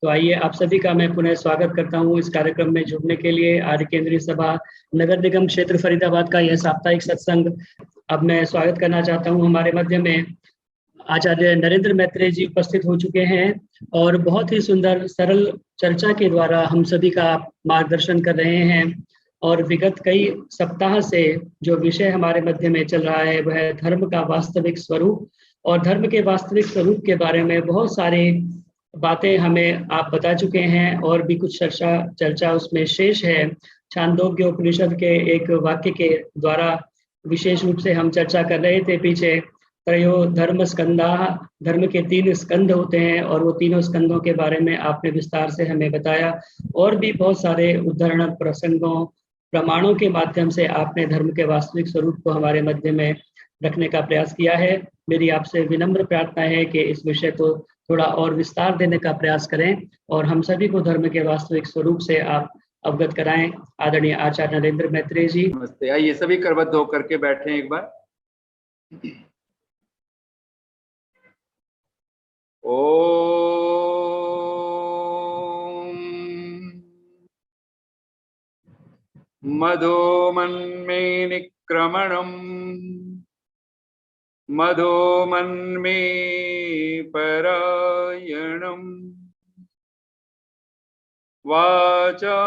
तो आइए आप सभी का मैं पुनः स्वागत करता हूं इस कार्यक्रम में जुड़ने के लिए। आर्य केंद्रीय सभा नगर निगम क्षेत्र फरीदाबाद का यह साप्ताहिक सत्संग अब मैं स्वागत करना चाहता हूं। हमारे मध्य में आचार्य नरेंद्र मैत्रेय जी उपस्थित हो चुके हैं और बहुत ही सुंदर सरल चर्चा के द्वारा हम सभी का मार्गदर्शन कर रहे हैं। और विगत कई सप्ताह से जो विषय हमारे मध्य में चल रहा है वह धर्म का वास्तविक स्वरूप, और धर्म के वास्तविक स्वरूप के बारे में बहुत सारे बातें हमें आप बता चुके हैं और भी कुछ चर्चा उसमें शेष है। छांदोग्य उपनिषद के एक वाक्य के द्वारा विशेष रूप से हम चर्चा कर रहे थे पीछे। त्रयो धर्म स्कंदा, धर्म के 3 स्कंद होते हैं और वो तीनों स्कंदों के बारे में आपने विस्तार से हमें बताया। और भी बहुत सारे उदाहरण, प्रसंगों, प्रमाणों के माध्यम से आपने धर्म के वास्तविक स्वरूप को हमारे मध्य में रखने का प्रयास किया है। मेरी आपसे विनम्र प्रार्थना है कि इस विषय को थोड़ा और विस्तार देने का प्रयास करें और हम सभी को धर्म के वास्तविक स्वरूप से आप अवगत कराएं। आदरणीय आचार्य नरेंद्र मैत्रेय जी। नमस्ते। आइए सभी करबद्ध होकर के बैठे एक बार। ओम मधो मन्मे निक्रमणम मधो मन्मे परायणम वाचा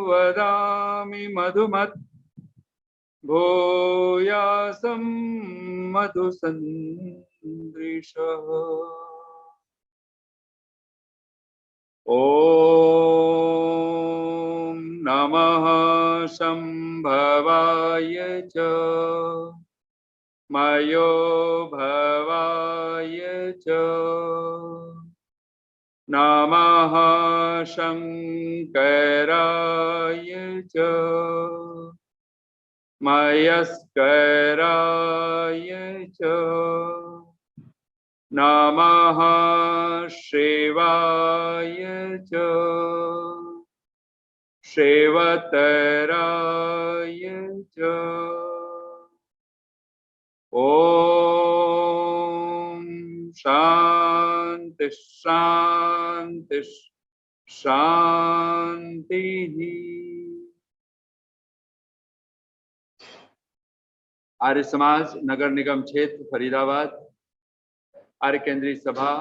वदामि मधुमत् भूयासं मधुसन्दृशः। ॐ नमः शम्भवाय च मयो भवाय च नमः शंकराय च मयस्कराय च नमः शिवाय च शिवतराय च। ओम शांति शांति शांति। आर्य समाज नगर निगम क्षेत्र फरीदाबाद, आर्य केंद्रीय सभा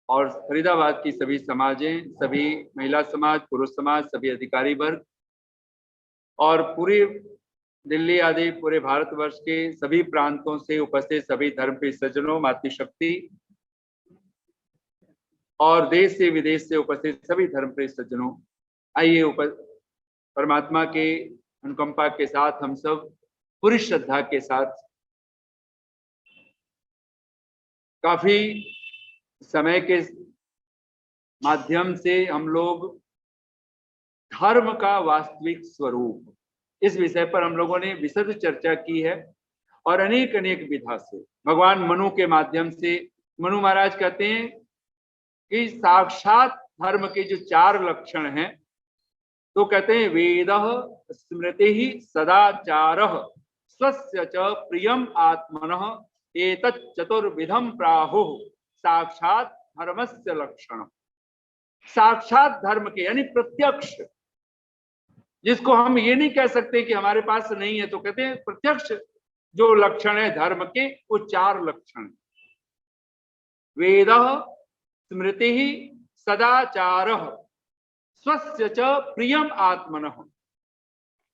और फरीदाबाद की सभी समाजें, सभी महिला समाज, पुरुष समाज, सभी अधिकारी वर्ग और पूरी दिल्ली आदि पूरे भारतवर्ष के सभी प्रांतों से उपस्थित सभी धर्मप्रिय सज्जनों, मातृशक्ति और देश से विदेश से उपस्थित सभी धर्मप्रिय सज्जनों, आइए परमात्मा के अनुकंपा के साथ हम सब पूरी श्रद्धा के साथ काफी समय के माध्यम से हम लोग धर्म का वास्तविक स्वरूप, इस विषय पर हम लोगों ने विशद चर्चा की है और अनेक अनेक विधा से भगवान मनु के माध्यम से, मनु महाराज कहते हैं कि साक्षात धर्म के जो 4 लक्षण हैं, तो कहते हैं वेदः स्मृतिः सदाचारः स्वस्य च प्रियम आत्मनः एतत् चतुर्विधम प्राहुः साक्षात धर्मस्य लक्षण। साक्षात धर्म के यानी प्रत्यक्ष, जिसको हम ये नहीं कह सकते कि हमारे पास नहीं है, तो कहते हैं प्रत्यक्ष जो लक्षण है धर्म के, वो 4 लक्षण। वेदः स्मृतिः सदाचारः स्वस्य च प्रियम आत्मनः।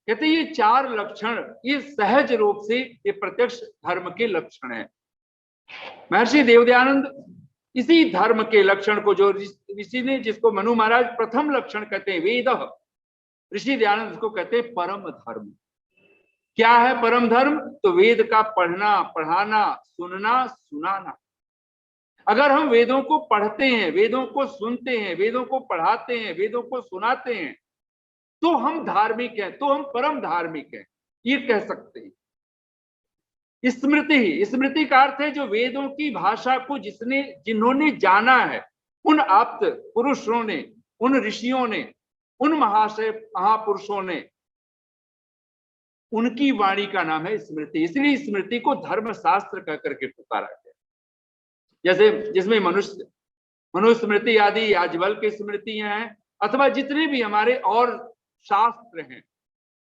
कहते ये 4 लक्षण, ये सहज रूप से ये प्रत्यक्ष धर्म के लक्षण है। महर्षि देवदयानंद इसी धर्म के लक्षण को, जो ऋषि ने, जिसको मनु महाराज प्रथम लक्षण कहते हैं वेदः, ऋषि दयानंद इसको कहते हैं परम धर्म। क्या है परम धर्म? तो वेद का पढ़ना, पढ़ाना, सुनना, सुनाना। अगर हम वेदों को पढ़ते हैं, वेदों को सुनते हैं, वेदों को पढ़ाते हैं, वेदों को सुनाते हैं, तो हम धार्मिक हैं, तो हम परम धार्मिक हैं, ये कह सकते हैं। स्मृति, स्मृति का अर्थ है जो वेदों की भाषा को जिन्होंने जाना है, उन आप्त पुरुषों ने, उन ऋषियों ने, उन महापुरुषों ने, उनकी वाणी का नाम है स्मृति। इसलिए स्मृति को धर्म शास्त्र कह करके पुकारा गया। जैसे जिसमें मनुष्य मनुस्मृति आदि याज्ञवल्क्य की स्मृतियां हैं, अथवा जितने भी हमारे और शास्त्र हैं,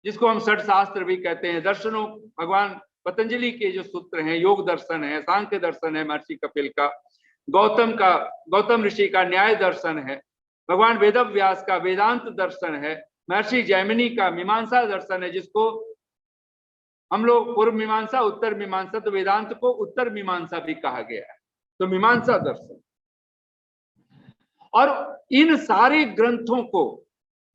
जिसको हम षट शास्त्र भी कहते हैं, दर्शनों, भगवान पतंजलि के जो सूत्र हैं, योग दर्शन है, सांख्य दर्शन है महर्षि कपिल का, गौतम ऋषि का न्याय दर्शन है, भगवान वेदव्यास का वेदांत दर्शन है, महर्षि जैमिनी का मीमांसा दर्शन है, जिसको हम लोग पूर्व मीमांसा, उत्तर मीमांसा, तो वेदांत को उत्तर मीमांसा भी कहा गया है, तो मीमांसा दर्शन। और इन सारे ग्रंथों को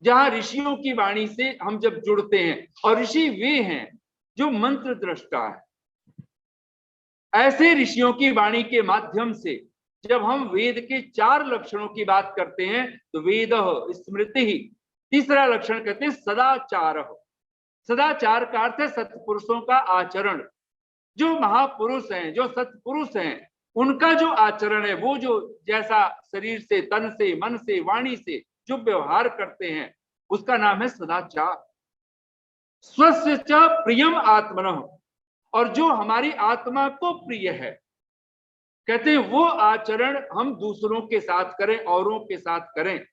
जहां ऋषियों की वाणी से हम जब जुड़ते हैं, और ऋषि वे हैं जो मंत्र दृष्टा है, ऐसे ऋषियों की वाणी के माध्यम से जब हम वेद के 4 लक्षणों की बात करते हैं, तो वेद स्मृति ही, तीसरा लक्षण कहते हैं सदाचार। सदाचार का अर्थ है सत्पुरुषों का आचरण। जो महापुरुष हैं, जो सत्पुरुष हैं, उनका जो आचरण है, वो जो जैसा शरीर से, तन से, मन से, वाणी से जो व्यवहार करते हैं, उसका नाम है सदाचार। स्वस्य च प्रियम आत्मनः, और जो हमारी आत्मा को प्रिय है, कहते हैं वो आचरण हम दूसरों के साथ करें, औरों के साथ करें।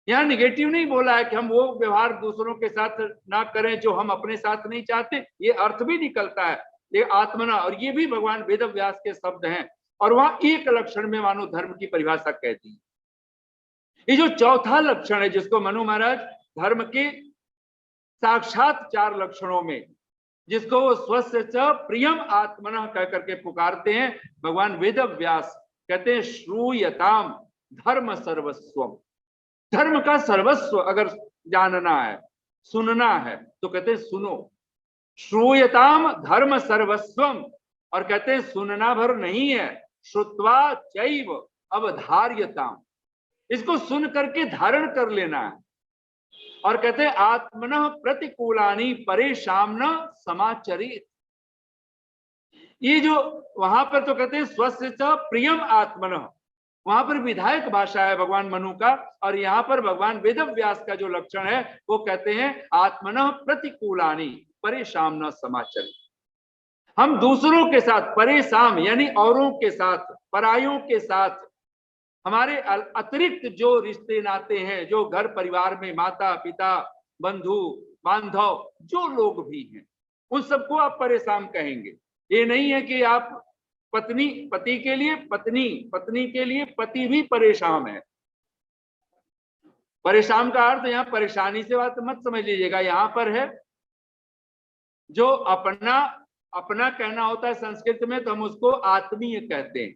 यहां निगेटिव नहीं बोला है कि हम वो व्यवहार दूसरों के साथ ना करें जो हम अपने साथ नहीं चाहते, ये अर्थ भी निकलता है ये आत्मना, और ये भी भगवान वेदव्यास के शब्द हैं। और वहां एक लक्षण में मानो धर्म की परिभाषा कहती है। ये जो चौथा लक्षण है, जिसको मनु महाराज धर्म के साक्षात 4 लक्षणों में, जिसको वो स्वस्य च प्रियम आत्मनः कह करके पुकारते हैं, भगवान वेदव्यास कहते हैं श्रूयताम धर्म सर्वस्वम। धर्म का सर्वस्व अगर जानना है, सुनना है, तो कहते हैं सुनो। श्रूयताम धर्म सर्वस्वम, और कहते हैं सुनना भर नहीं है, श्रुत्वा चैव अवधार्यताम, इसको सुन करके धारण कर लेना है। और कहते हैं आत्मनः प्रतिकूलानि परेशान न समाचरित। ये जो वहां पर तो कहते हैं स्वस्य च प्रियम आत्मनः, वहां पर विधायक भाषा है भगवान मनु का, और यहाँ पर भगवान वेदव्यास का जो लक्षण है वो कहते हैं आत्मनः प्रतिकूलानि परेशान न समाचरित। हम दूसरों के साथ परेशान, यानी औरों के साथ, परायों के साथ, हमारे अतिरिक्त जो रिश्ते नाते हैं, जो घर परिवार में माता पिता, बंधु बांधव जो लोग भी हैं, उन सबको आप परेशान कहेंगे। ये नहीं है कि आप पत्नी पति के लिए पत्नी, पत्नी के लिए पति भी परेशान है। परेशान का अर्थ यहाँ परेशानी से बात मत समझ लीजिएगा, यहाँ पर है जो अपना अपना कहना होता है संस्कृत में, तो हम उसको आत्मीय कहते हैं,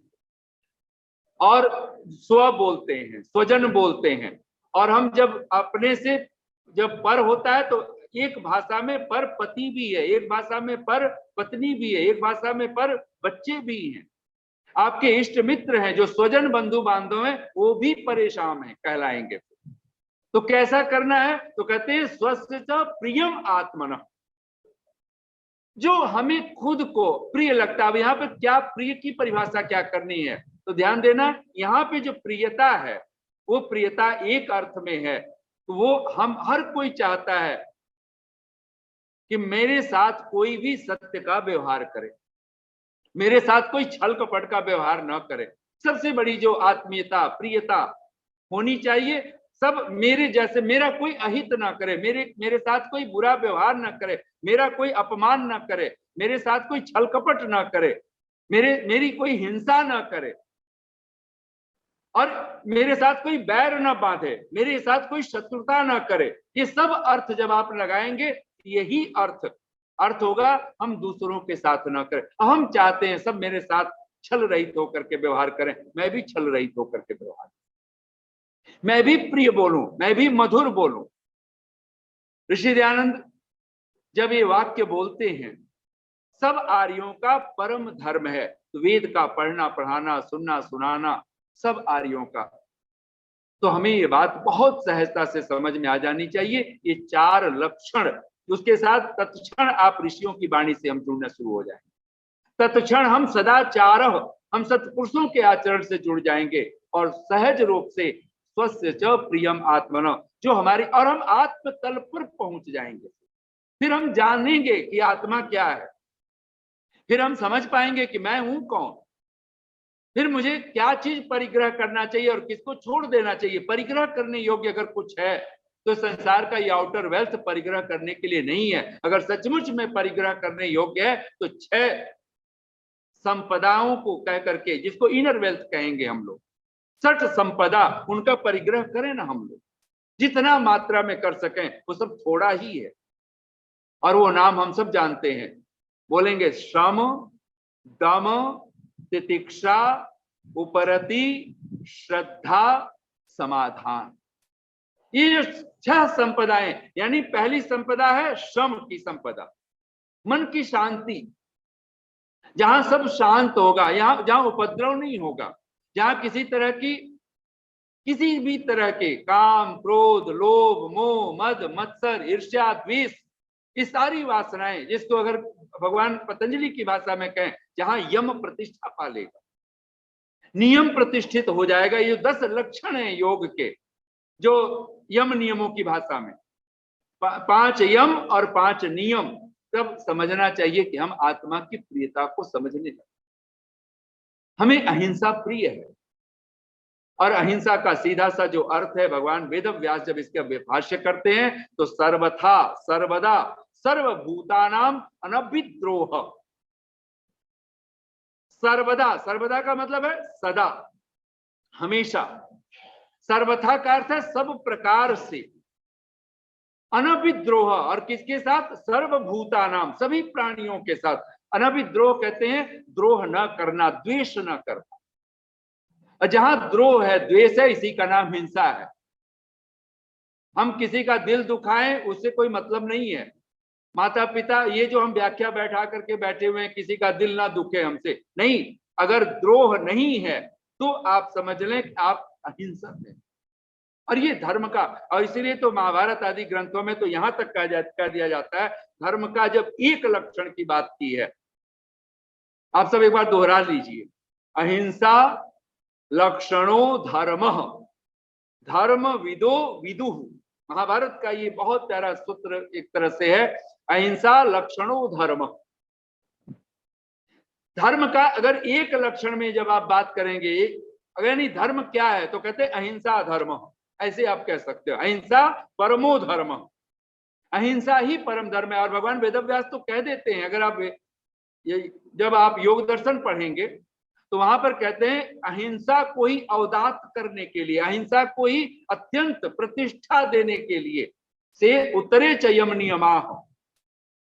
और स्व बोलते हैं, स्वजन बोलते हैं। और हम जब अपने से जब पर होता है, तो एक भाषा में पर पति भी है, एक भाषा में पर पत्नी भी है, एक भाषा में पर बच्चे भी हैं। आपके इष्ट मित्र हैं, जो स्वजन बंधु बांधव हैं, वो भी परेशान हैं, कहलाएंगे। तो कैसा करना है, तो कहते हैं स्वस्य च प्रियम आत्मनः, जो हमें खुद को प्रिय लगता है। यहाँ पे क्या प्रिय की परिभाषा क्या करनी है, तो ध्यान देना, यहाँ पे जो प्रियता है वो प्रियता एक अर्थ में है, तो वो हम हर कोई चाहता है कि मेरे साथ कोई भी सत्य का व्यवहार करे, मेरे साथ कोई छल कपट का व्यवहार न करे। सबसे बड़ी जो आत्मीयता प्रियता होनी चाहिए, सब मेरे जैसे, मेरा कोई अहित ना करे, मेरे साथ कोई बुरा व्यवहार ना करे, मेरा कोई अपमान ना करे, मेरे साथ कोई छल कपट ना करे, मेरी कोई हिंसा ना करे, और मेरे साथ कोई बैर ना बांधे, मेरे साथ कोई शत्रुता ना करे। ये सब अर्थ जब आप लगाएंगे, यही अर्थ होगा हम दूसरों के साथ ना करें। हम चाहते हैं सब मेरे साथ छल रहित होकर के व्यवहार करें, मैं भी छल रहित होकर के व्यवहार, मैं भी प्रिय बोलूं, मैं भी मधुर बोलूं। ऋषि दयानंद जब ये वाक्य बोलते हैं, सब आर्यों का परम धर्म है, तो वेद का पढ़ना पढ़ाना, सुनना सुनाना सब आर्यों का, तो हमें ये बात बहुत सहजता से समझ में आ जानी चाहिए। ये 4 लक्षण, उसके साथ तत्क्षण आप ऋषियों की वाणी से हम जुड़ना शुरू हो जाएंगे। तत्क्षण हम सदाचार, हम सत्पुरुषों के आचरण से जुड़ जाएंगे, और सहज रूप से स्वस्य च प्रियम आत्मनः, जो हमारी, और हम आत्म तल पर पहुंच जाएंगे। फिर हम जानेंगे कि आत्मा क्या है, फिर हम समझ पाएंगे कि मैं हूं कौन। फिर मुझे क्या चीज परिग्रह करना चाहिए और किसको छोड़ देना चाहिए। परिग्रह करने योग्य अगर कुछ है तो संसार का ये आउटर वेल्थ परिग्रह करने के लिए नहीं है। अगर सचमुच में परिग्रह करने योग्य है तो 6 संपदाओं को कह करके, जिसको इनर वेल्थ कहेंगे हम लोग, 6 संपदा, उनका परिग्रह करें ना हम लोग, जितना मात्रा में कर सकें। वो सब थोड़ा ही है और वो नाम हम सब जानते हैं। बोलेंगे श्रम, दम, तितिक्षा, उपरति, श्रद्धा, समाधान। ये 6 संपदाएं, यानी पहली संपदा है श्रम की संपदा, मन की शांति, जहां सब शांत होगा, जहां उपद्रव नहीं होगा, जहां किसी भी तरह के काम, क्रोध, लोभ, मोह, मद, मत्सर, ईर्ष्या, द्वेष, ये सारी वासनाएं, जिसको अगर भगवान पतंजलि की भाषा में कहें, जहां यम प्रतिष्ठा पालेगा, नियम प्रतिष्ठित हो जाएगा। ये 10 लक्षण हैं योग के, जो यम नियमों की भाषा में 5 यम और 5 नियम, तब समझना चाहिए कि हम आत्मा की प्रियता को समझने लगे। हमें अहिंसा प्रिय है और अहिंसा का सीधा सा जो अर्थ है, भगवान वेद व्यास जब इसका भाष्य करते हैं तो सर्वथा, सर्वदा, सर्वभूतानाम अनभिद्रोह। सर्वदा, सर्वदा का मतलब है सदा, हमेशा। सर्वथा का अर्थ है सब प्रकार से। अनभिद्रोह, और किसके साथ? सर्वभूतानाम, सभी प्राणियों के साथ। अनभिद्रोह कहते हैं द्रोह न करना, द्वेष न करना। जहां द्रोह है, द्वेष है, इसी का नाम हिंसा है। हम किसी का दिल दुखाएं, उससे कोई मतलब नहीं है। माता पिता, ये जो हम व्याख्या बैठा करके बैठे हुए हैं, किसी का दिल ना दुखे हमसे, नहीं। अगर द्रोह नहीं है तो आप समझ लें कि आप अहिंसक हैं। और ये धर्म का, और इसीलिए तो महाभारत आदि ग्रंथों में तो यहां तक कह दिया जाता है, धर्म का जब एक लक्षण की बात की है, आप सब एक बार दोहरा लीजिए, अहिंसा लक्षणो धर्म, धर्म विदो विदुः। महाभारत का ये बहुत प्यारा सूत्र एक तरह से है, अहिंसा लक्षणो धर्म। धर्म का अगर एक लक्षण में जब आप बात करेंगे, अगर नहीं धर्म क्या है, तो कहते हैं अहिंसा धर्म, ऐसे आप कह सकते हो। अहिंसा परमो धर्म, अहिंसा ही परम धर्म है। और भगवान वेदव्यास तो कह देते हैं, अगर आप जब आप योग दर्शन पढ़ेंगे तो वहां पर कहते हैं अहिंसा को ही अवदात करने के लिए, अहिंसा को ही अत्यंत प्रतिष्ठा देने के लिए से उत्तरे च यम नियमाः,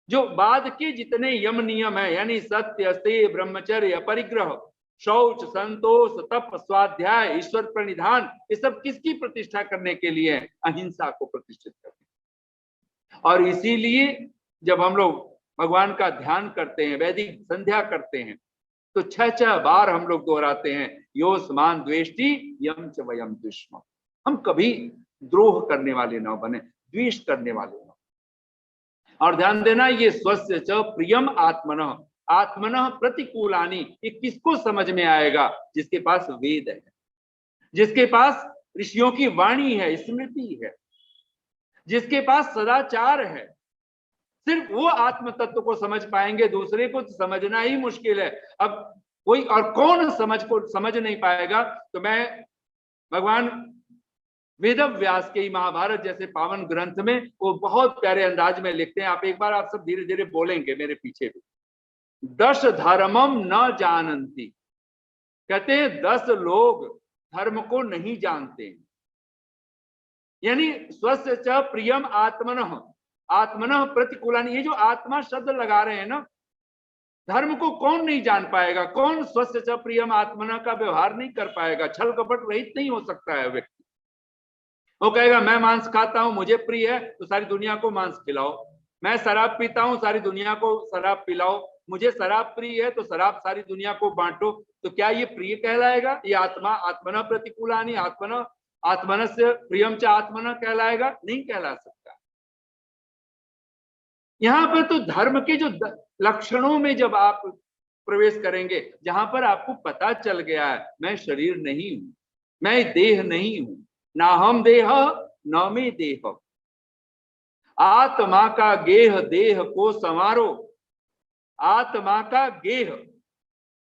जो बाद के जितने यम नियम है, यानी सत्य, अस्तेय, ब्रह्मचर्य, परिग्रह, शौच, संतोष, तप, स्वाध्याय, ईश्वर प्रणिधान, ये सब किसकी प्रतिष्ठा करने के लिए? अहिंसा को प्रतिष्ठित करने। और इसीलिए जब हम लोग भगवान का ध्यान करते हैं, वैदिक संध्या करते हैं, तो 6 बार हम लोग दोहराते हैं, योस्मान द्वेष्टि यम च वयम द्विष्म। हम कभी द्रोह करने वाले न बने, द्वेष करने वाले न। और ध्यान देना, ये स्वस्य च प्रियम आत्मनः, आत्मनः प्रतिकूलानि, ये किसको समझ में आएगा? जिसके पास वेद है, जिसके पास ऋषियों की वाणी है, स्मृति है, जिसके पास सदाचार है, सिर्फ वो आत्म तत्व को समझ पाएंगे। दूसरे को समझना ही मुश्किल है। अब कोई और कौन समझ नहीं पाएगा? तो मैं भगवान वेद व्यास के महाभारत जैसे पावन ग्रंथ में वो बहुत प्यारे अंदाज में लिखते हैं। आप एक बार, आप सब धीरे धीरे बोलेंगे मेरे पीछे भी। 10 धर्मम न जानन्ति, कहते हैं 10 लोग धर्म को नहीं जानते। यानी स्वस्य च प्रियम आत्मनः, आत्मनः प्रतिकूलानि, ये जो आत्मा शब्द लगा रहे हैं ना, धर्म को कौन नहीं जान पाएगा? कौन स्वस्य च प्रियम आत्मनः का व्यवहार नहीं कर पाएगा? छल कपट रहित नहीं हो सकता है व्यक्ति। वो कहेगा मैं मांस खाता हूं, मुझे प्रिय है, तो सारी दुनिया को मांस खिलाओ। मैं शराब पीता हूं, सारी दुनिया को शराब पिलाओ। मुझे शराब प्रिय है, तो शराब सारी दुनिया को बांटो। तो क्या ये प्रिय कहलाएगा? ये आत्मा आत्मनः प्रतिकूलानि आत्मनस्य प्रियम च आत्मनः कहलाएगा? नहीं कहला सकता। यहां पर तो धर्म के जो लक्षणों में जब आप प्रवेश करेंगे, जहां पर आपको पता चल गया है मैं शरीर नहीं हूं, मैं देह नहीं हूं, ना हम देह न में देह, आत्मा का गेह देह को संवारो। आत्मा का गेह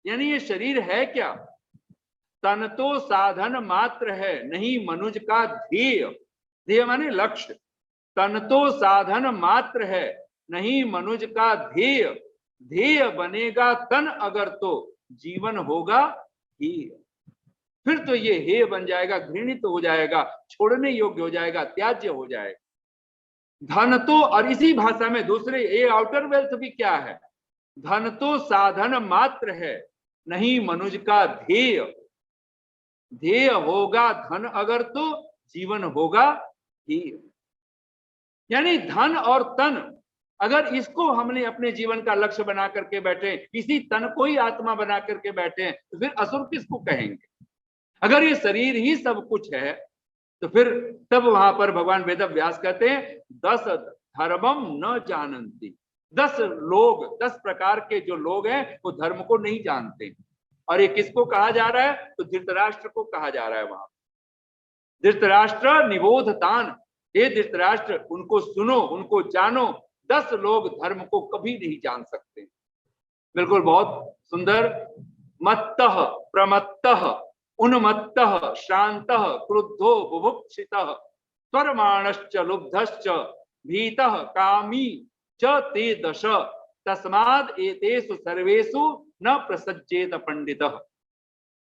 यानी ये शरीर है क्या? तन तो साधन मात्र है, नहीं मनुज का ध्येय। ध्येय माने लक्ष्य। तन तो साधन मात्र है, नहीं मनुज का ध्येय। ध्येय बनेगा तन अगर तो जीवन होगा हेय। फिर तो ये हेय बन जाएगा, घृणित हो जाएगा, छोड़ने योग्य हो जाएगा, त्याज्य हो जाएगा। धन तो, और इसी भाषा में दूसरे ये आउटर वेल्थ भी क्या है, धन तो साधन मात्र है, नहीं मनुज का ध्येय। ध्येय होगा धन अगर तो जीवन होगा हेय। यानी धन और तन, अगर इसको हमने अपने जीवन का लक्ष्य बना करके बैठे, इसी तन को ही आत्मा बना करके बैठे, तो फिर असुर किसको कहेंगे? अगर ये शरीर ही सब कुछ है तो फिर तब वहां पर भगवान वेद व्यास कहते हैं 10 धर्मम न जानन्ति। 10 लोग, 10 प्रकार के जो लोग हैं वो धर्म को नहीं जानते। और ये किसको कहा जा रहा है? तो धृतराष्ट्र को कहा जा रहा है। वहां धृतराष्ट्र निबोधतान, हे धृतराष्ट्र उनको सुनो, उनको जानो। 10 लोग धर्म को कभी नहीं जान सकते। बिल्कुल बहुत सुंदर। मत्तः प्रमत्तः उन्मत्तः शान्तः क्रुद्धो बुभुक्षितः त्वरमाणश्च लुब्धश्च भीतः कामी च ते 10 तस्माद् एतेषु सर्वेषु न प्रसज्जेत पंडितः।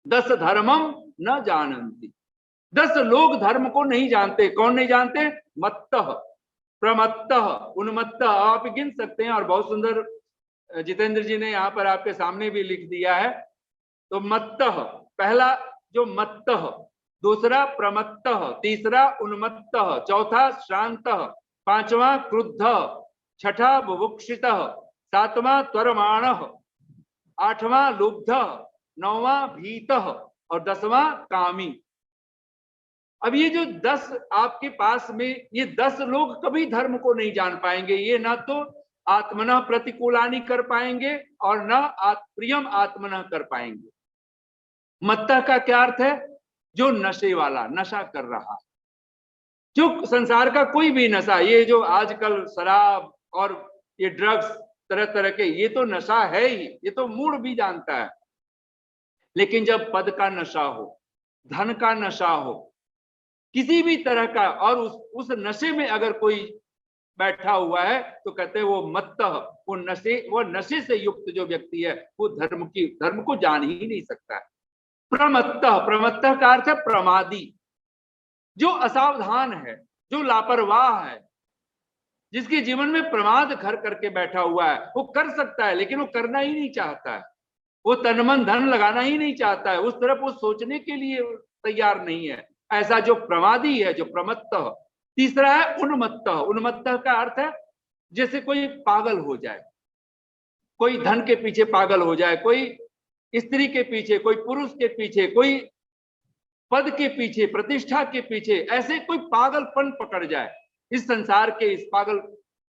10 धर्मम न जानन्ति। 10 लोग धर्म को नहीं जानते। कौन नहीं जानते? मत्तः प्रमत्तः उन्मत्तः। आप गिन सकते हैं, और बहुत सुंदर जितेंद्र जी ने यहाँ पर आपके सामने भी लिख दिया है। तो मत्तः, पहला जो मत्तः, दूसरा प्रमत्तः, तीसरा उन्मत्तः, चौथा शान्तः, पांचवा क्रुद्धः, छठा बुभुक्षितः, सातवां त्वरमाणः, आठवां लुब्धः, नौवां भीतः और 10वां कामी। अब ये जो 10 आपके पास में, ये 10 लोग कभी धर्म को नहीं जान पाएंगे। ये ना तो आत्मनः प्रतिकूलानि कर पाएंगे और ना प्रियम आत्मनः कर पाएंगे। मत्तः का क्या अर्थ है? जो नशे वाला, नशा कर रहा, जो संसार का कोई भी नशा, ये जो आजकल शराब और ये ड्रग्स तरह तरह के, ये तो नशा है ही, ये तो मूड भी जानता है। लेकिन जब पद का नशा हो, धन का नशा हो, किसी भी तरह का, और उस नशे में अगर कोई बैठा हुआ है तो कहते हैं वो मत्तः, वो नशे से युक्त जो व्यक्ति है वो धर्म को जान ही नहीं सकता है। प्रमत्तः, प्रमत्तः का अर्थ है प्रमादी, जो असावधान है, जो लापरवाह है, जिसके जीवन में प्रमाद घर करके बैठा हुआ है। वो कर सकता है लेकिन वो करना ही नहीं चाहता है, वो तन मन धन लगाना ही नहीं चाहता है, उस तरफ वो सोचने के लिए तैयार नहीं है। ऐसा जो प्रमादी है, जो प्रमत्तः। तीसरा है उन्मत्तः। उन्मत्तः का अर्थ है जैसे कोई पागल हो जाए, कोई धन के पीछे पागल हो जाए, कोई स्त्री के पीछे, कोई पुरुष के पीछे, कोई पद के पीछे, प्रतिष्ठा के पीछे, ऐसे कोई पागलपन पकड़ जाए इस संसार के, इस पागल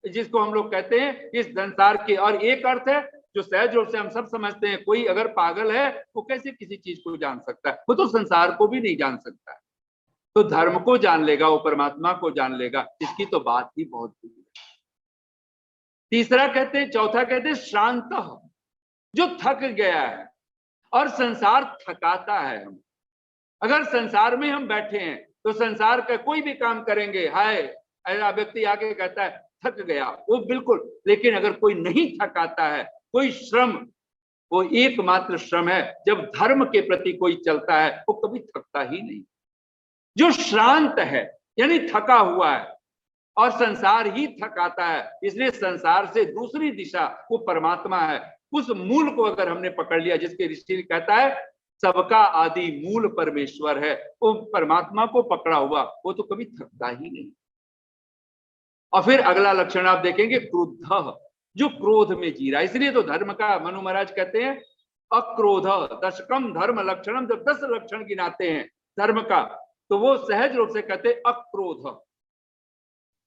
जिसको हम लोग कहते हैं इस संसार के। और एक अर्थ है जो सहज रूप से हम सब समझते हैं, कोई अगर पागल है वो कैसे किसी चीज को जान सकता है? वो तो संसार को भी नहीं जान सकता है। तो धर्म को जान लेगा, वो परमात्मा को जान लेगा, इसकी तो बात ही बहुत दूर है। तीसरा कहते हैं, चौथा कहते हैं शांत, जो थक गया है। और संसार थकाता है। हम अगर संसार में हम बैठे हैं तो संसार का कोई भी काम करेंगे, हाय ऐसा व्यक्ति आके कहता है थक गया, वो बिल्कुल। लेकिन अगर कोई नहीं थकाता है, कोई श्रम, वो एकमात्र श्रम है जब धर्म के प्रति कोई चलता है, वो कभी थकता ही नहीं। जो शांत है यानी थका हुआ है, और संसार ही थकाता है, इसलिए संसार से दूसरी दिशा वो परमात्मा है। उस मूल को अगर हमने पकड़ लिया, जिसके ऋषि कहता है सबका आदि मूल परमेश्वर है, वो परमात्मा को पकड़ा हुआ वो तो कभी थकता ही नहीं। और फिर अगला लक्षण आप देखेंगे क्रुद्ध, जो क्रोध में जी रहा है। इसलिए तो धर्म का मनु महाराज कहते हैं अक्रोध दशकम धर्म लक्षणम। जब 10 लक्षण गिनाते हैं धर्म का, तो वो सहज रूप से कहते हैं अक्रोध,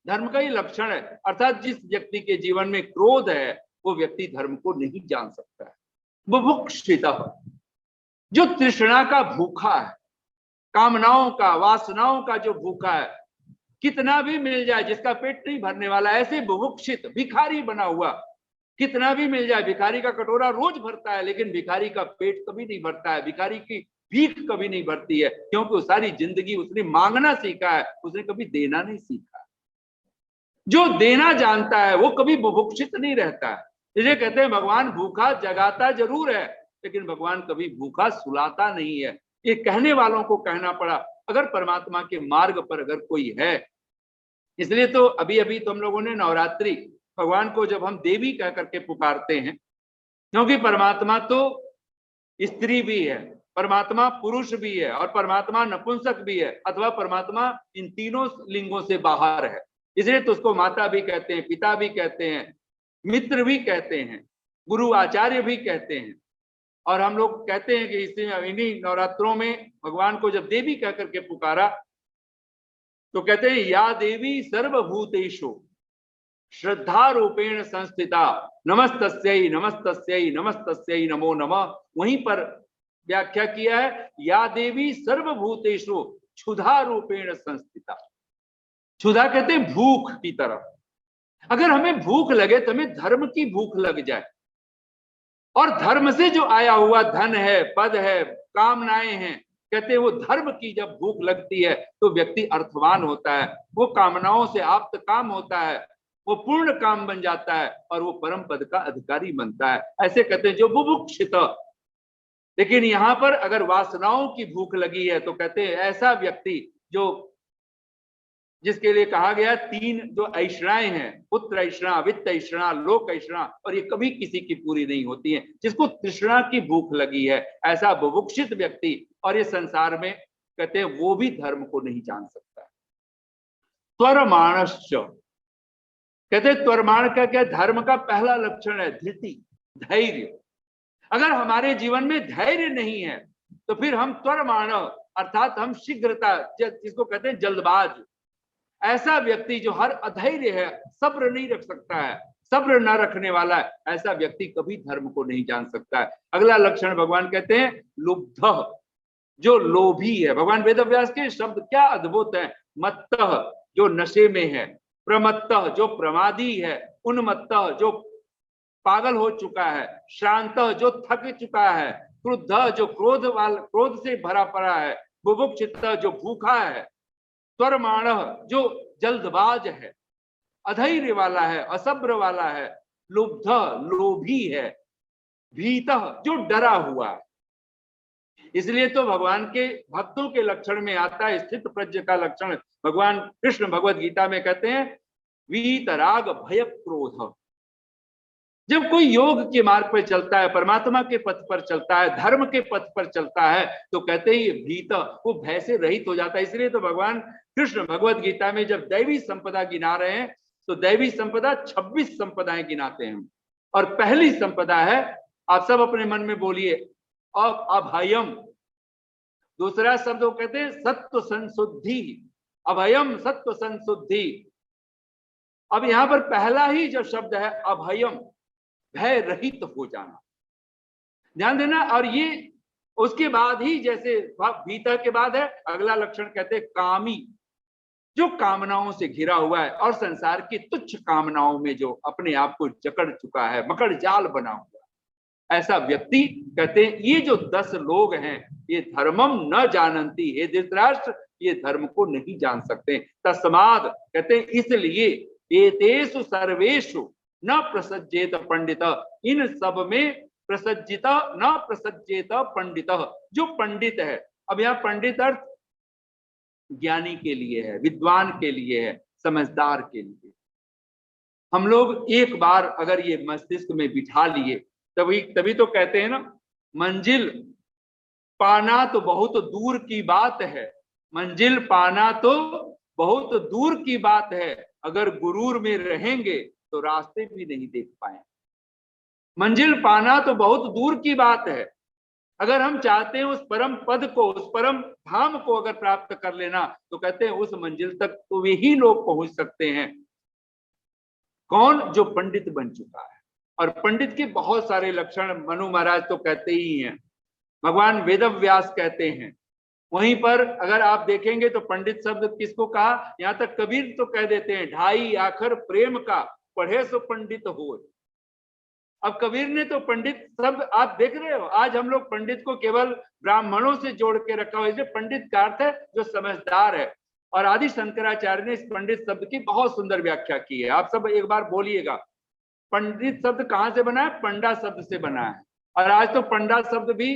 धर्म का ही लक्षण है। अर्थात जिस व्यक्ति के जीवन में क्रोध है वो व्यक्ति धर्म को नहीं जान सकता है। बुभुक्षितः, जो तृष्णा का भूखा है, कामनाओं का, वासनाओं का जो भूखा है, कितना भी मिल जाए, जिसका पेट नहीं भरने वाला, ऐसे बुभुक्षित, भिखारी बना हुआ, कितना भी मिल जाए। भिखारी का कटोरा रोज भरता है लेकिन भिखारी का पेट कभी नहीं भरता है। भिखारी की भीख कभी नहीं भरती है, क्योंकि वो सारी जिंदगी उसने मांगना सीखा है, उसने कभी देना नहीं सीखा। जो देना जानता है वो कभी बुभुक्षित नहीं रहता है। इसलिए कहते हैं भगवान भूखा जगाता जरूर है, लेकिन भगवान कभी भूखा सुलाता नहीं है। ये कहने वालों को कहना पड़ा, अगर परमात्मा के मार्ग पर अगर कोई है। इसलिए तो अभी अभी तो हम लोगों ने नवरात्रि भगवान को जब हम देवी कह करके पुकारते हैं, क्योंकि परमात्मा तो स्त्री भी है, परमात्मा पुरुष भी है, और परमात्मा नपुंसक भी है, अथवा परमात्मा इन तीनों लिंगों से बाहर है। इसलिए तो उसको माता भी कहते हैं, पिता भी कहते हैं, मित्र भी कहते हैं, गुरु आचार्य भी कहते हैं। और हम लोग कहते हैं कि इन्हीं नवरात्रों में भगवान को जब देवी कह करके पुकारा तो कहते हैं या देवी सर्वभूतेषु श्रद्धा रूपेण संस्थिता नमस्तस्यै नमस्तस्यै नमस्तस्यै नमो नमः। वहीं पर व्याख्या किया है या देवी सर्वभूतेषु क्षुधा रूपेण संस्थिता। क्षुधा कहते हैं भूख की तरफ। अगर हमें भूख लगे तो हमें धर्म की भूख लग जाए, और धर्म से जो आया हुआ धन है, पद है, कामनाएं हैं, कहते हैं वो धर्म की जब भूख लगती है तो व्यक्ति अर्थवान होता है, वो कामनाओं से आप्त काम होता है, वो पूर्ण काम बन जाता है और वो परम पद का अधिकारी बनता है। ऐसे कहते हैं जो बुभुक्षित। लेकिन यहां पर अगर वासनाओं की भूख लगी है तो कहते हैं ऐसा व्यक्ति जो जिसके लिए कहा गया तीन जो ऐषणाएं हैं, पुत्र ऐषणा, वित्त ऐषणा, लोक ऐषणा, और ये कभी किसी की पूरी नहीं होती है, जिसको तृष्णा की भूख लगी है, ऐसा बुभुक्षित व्यक्ति और ये संसार में कहते हैं वो भी धर्म को नहीं जान सकता। त्वरमाणश्च कहते हैं त्वरमाण का क्या धर्म का पहला लक्षण है धृति, धैर्य। अगर हमारे जीवन में धैर्य नहीं है तो फिर हम त्वरमाण अर्थात हम शीघ्रता, जिसको कहते हैं जल्दबाज, ऐसा व्यक्ति जो हर अधैर्य है, सब्र नहीं रख सकता है, सब्र न रखने वाला है, ऐसा व्यक्ति कभी धर्म को नहीं जान सकता है। अगला लक्षण भगवान कहते हैं लुब्धः, जो लोभी है। भगवान वेदव्यास के शब्द क्या अद्भुत है। मत्तः जो नशे में है, प्रमत्तः जो प्रमादी है, उन्मत्तः जो पागल हो चुका है, श्रांतः जो थक चुका है, क्रुद्धः जो क्रोध से भरा पड़ा है, बुभुक्षितः जो भूखा है, त्वरमाणः जो जल्दबाज है, अधैर्य वाला है, असब्र वाला है, लुब्धः लोभी है, भीतः जो डरा हुआ है। इसलिए तो भगवान के भक्तों के लक्षण में आता है स्थित प्रज्ञ का लक्षण। भगवान कृष्ण भगवद गीता में कहते हैं वीतराग भय क्रोध। जब कोई योग के मार्ग पर चलता है, परमात्मा के पथ पर चलता है, धर्म के पथ पर चलता है, तो कहते हैं ये भीत, वो भय से रहित हो जाता है। इसलिए तो भगवान कृष्ण भगवद गीता में जब दैवी संपदा गिना रहे हैं तो दैवी संपदा 26 संपदाएं गिनाते हैं। और पहली संपदा है, आप सब अपने मन में बोलिए, अभयम। दूसरा शब्द वो कहते हैं सत्व संशुद्धि, अभयम सत्व संशुद्धि। अब यहां पर पहला ही जो शब्द है अभयम, भय रहित हो जाना, ध्यान देना। और ये उसके बाद ही जैसे भीतर के बाद है अगला लक्षण कहते हैं कामी, जो कामनाओं से घिरा हुआ है और संसार की तुच्छ कामनाओं में जो अपने आप को जकड़ चुका है, मकड़ जाल बना हुआ है, ऐसा व्यक्ति कहते हैं ये जो 10 लोग हैं ये धर्मम न जानंती, हे धृतराष्ट्र ये धर्म को नहीं जान सकते। तस्माद कहते हैं इसलिए एतेषु सर्वेषु न प्रसज्जेत पंडित, इन सब में प्रसज्जित न प्रसज्जेत पंडित, जो पंडित है। अब यहाँ पंडित अर्थ ज्ञानी के लिए है, विद्वान के लिए है, समझदार के लिए। हम लोग एक बार अगर ये मस्तिष्क में बिठा लिए तभी तो कहते हैं ना, मंजिल पाना तो बहुत दूर की बात है, मंजिल पाना तो बहुत दूर की बात है, अगर गुरूर में रहेंगे तो रास्ते भी नहीं देख पाए। मंजिल पाना तो बहुत दूर की बात है, अगर हम चाहते हैं उस परम पद को, उस परम धाम को अगर प्राप्त कर लेना तो कहते हैं उस मंजिल तक तो वे ही लोग पहुंच सकते हैं। कौन? जो पंडित बन चुका है। और पंडित के बहुत सारे लक्षण मनु महाराज तो कहते ही हैं, भगवान वेदव्यास कहते हैं। वहीं पर अगर आप देखेंगे तो पंडित शब्द किसको कहा, यहाँ तक कबीर तो कह देते हैं, ढाई आखर प्रेम का पढ़े सो पंडित हो। अब कबीर ने तो पंडित शब्द आप देख रहे हो, आज हम लोग पंडित को केवल ब्राह्मणों से जोड़ के रखा हुआ, इसलिए पंडित का अर्थ है जो समझदार है। और आदि शंकराचार्य ने इस पंडित शब्द की बहुत सुंदर व्याख्या की है। आप सब एक बार बोलिएगा, पंडित शब्द कहां से बना है? पंडा शब्द से बना है। और आज तो पंडा शब्द भी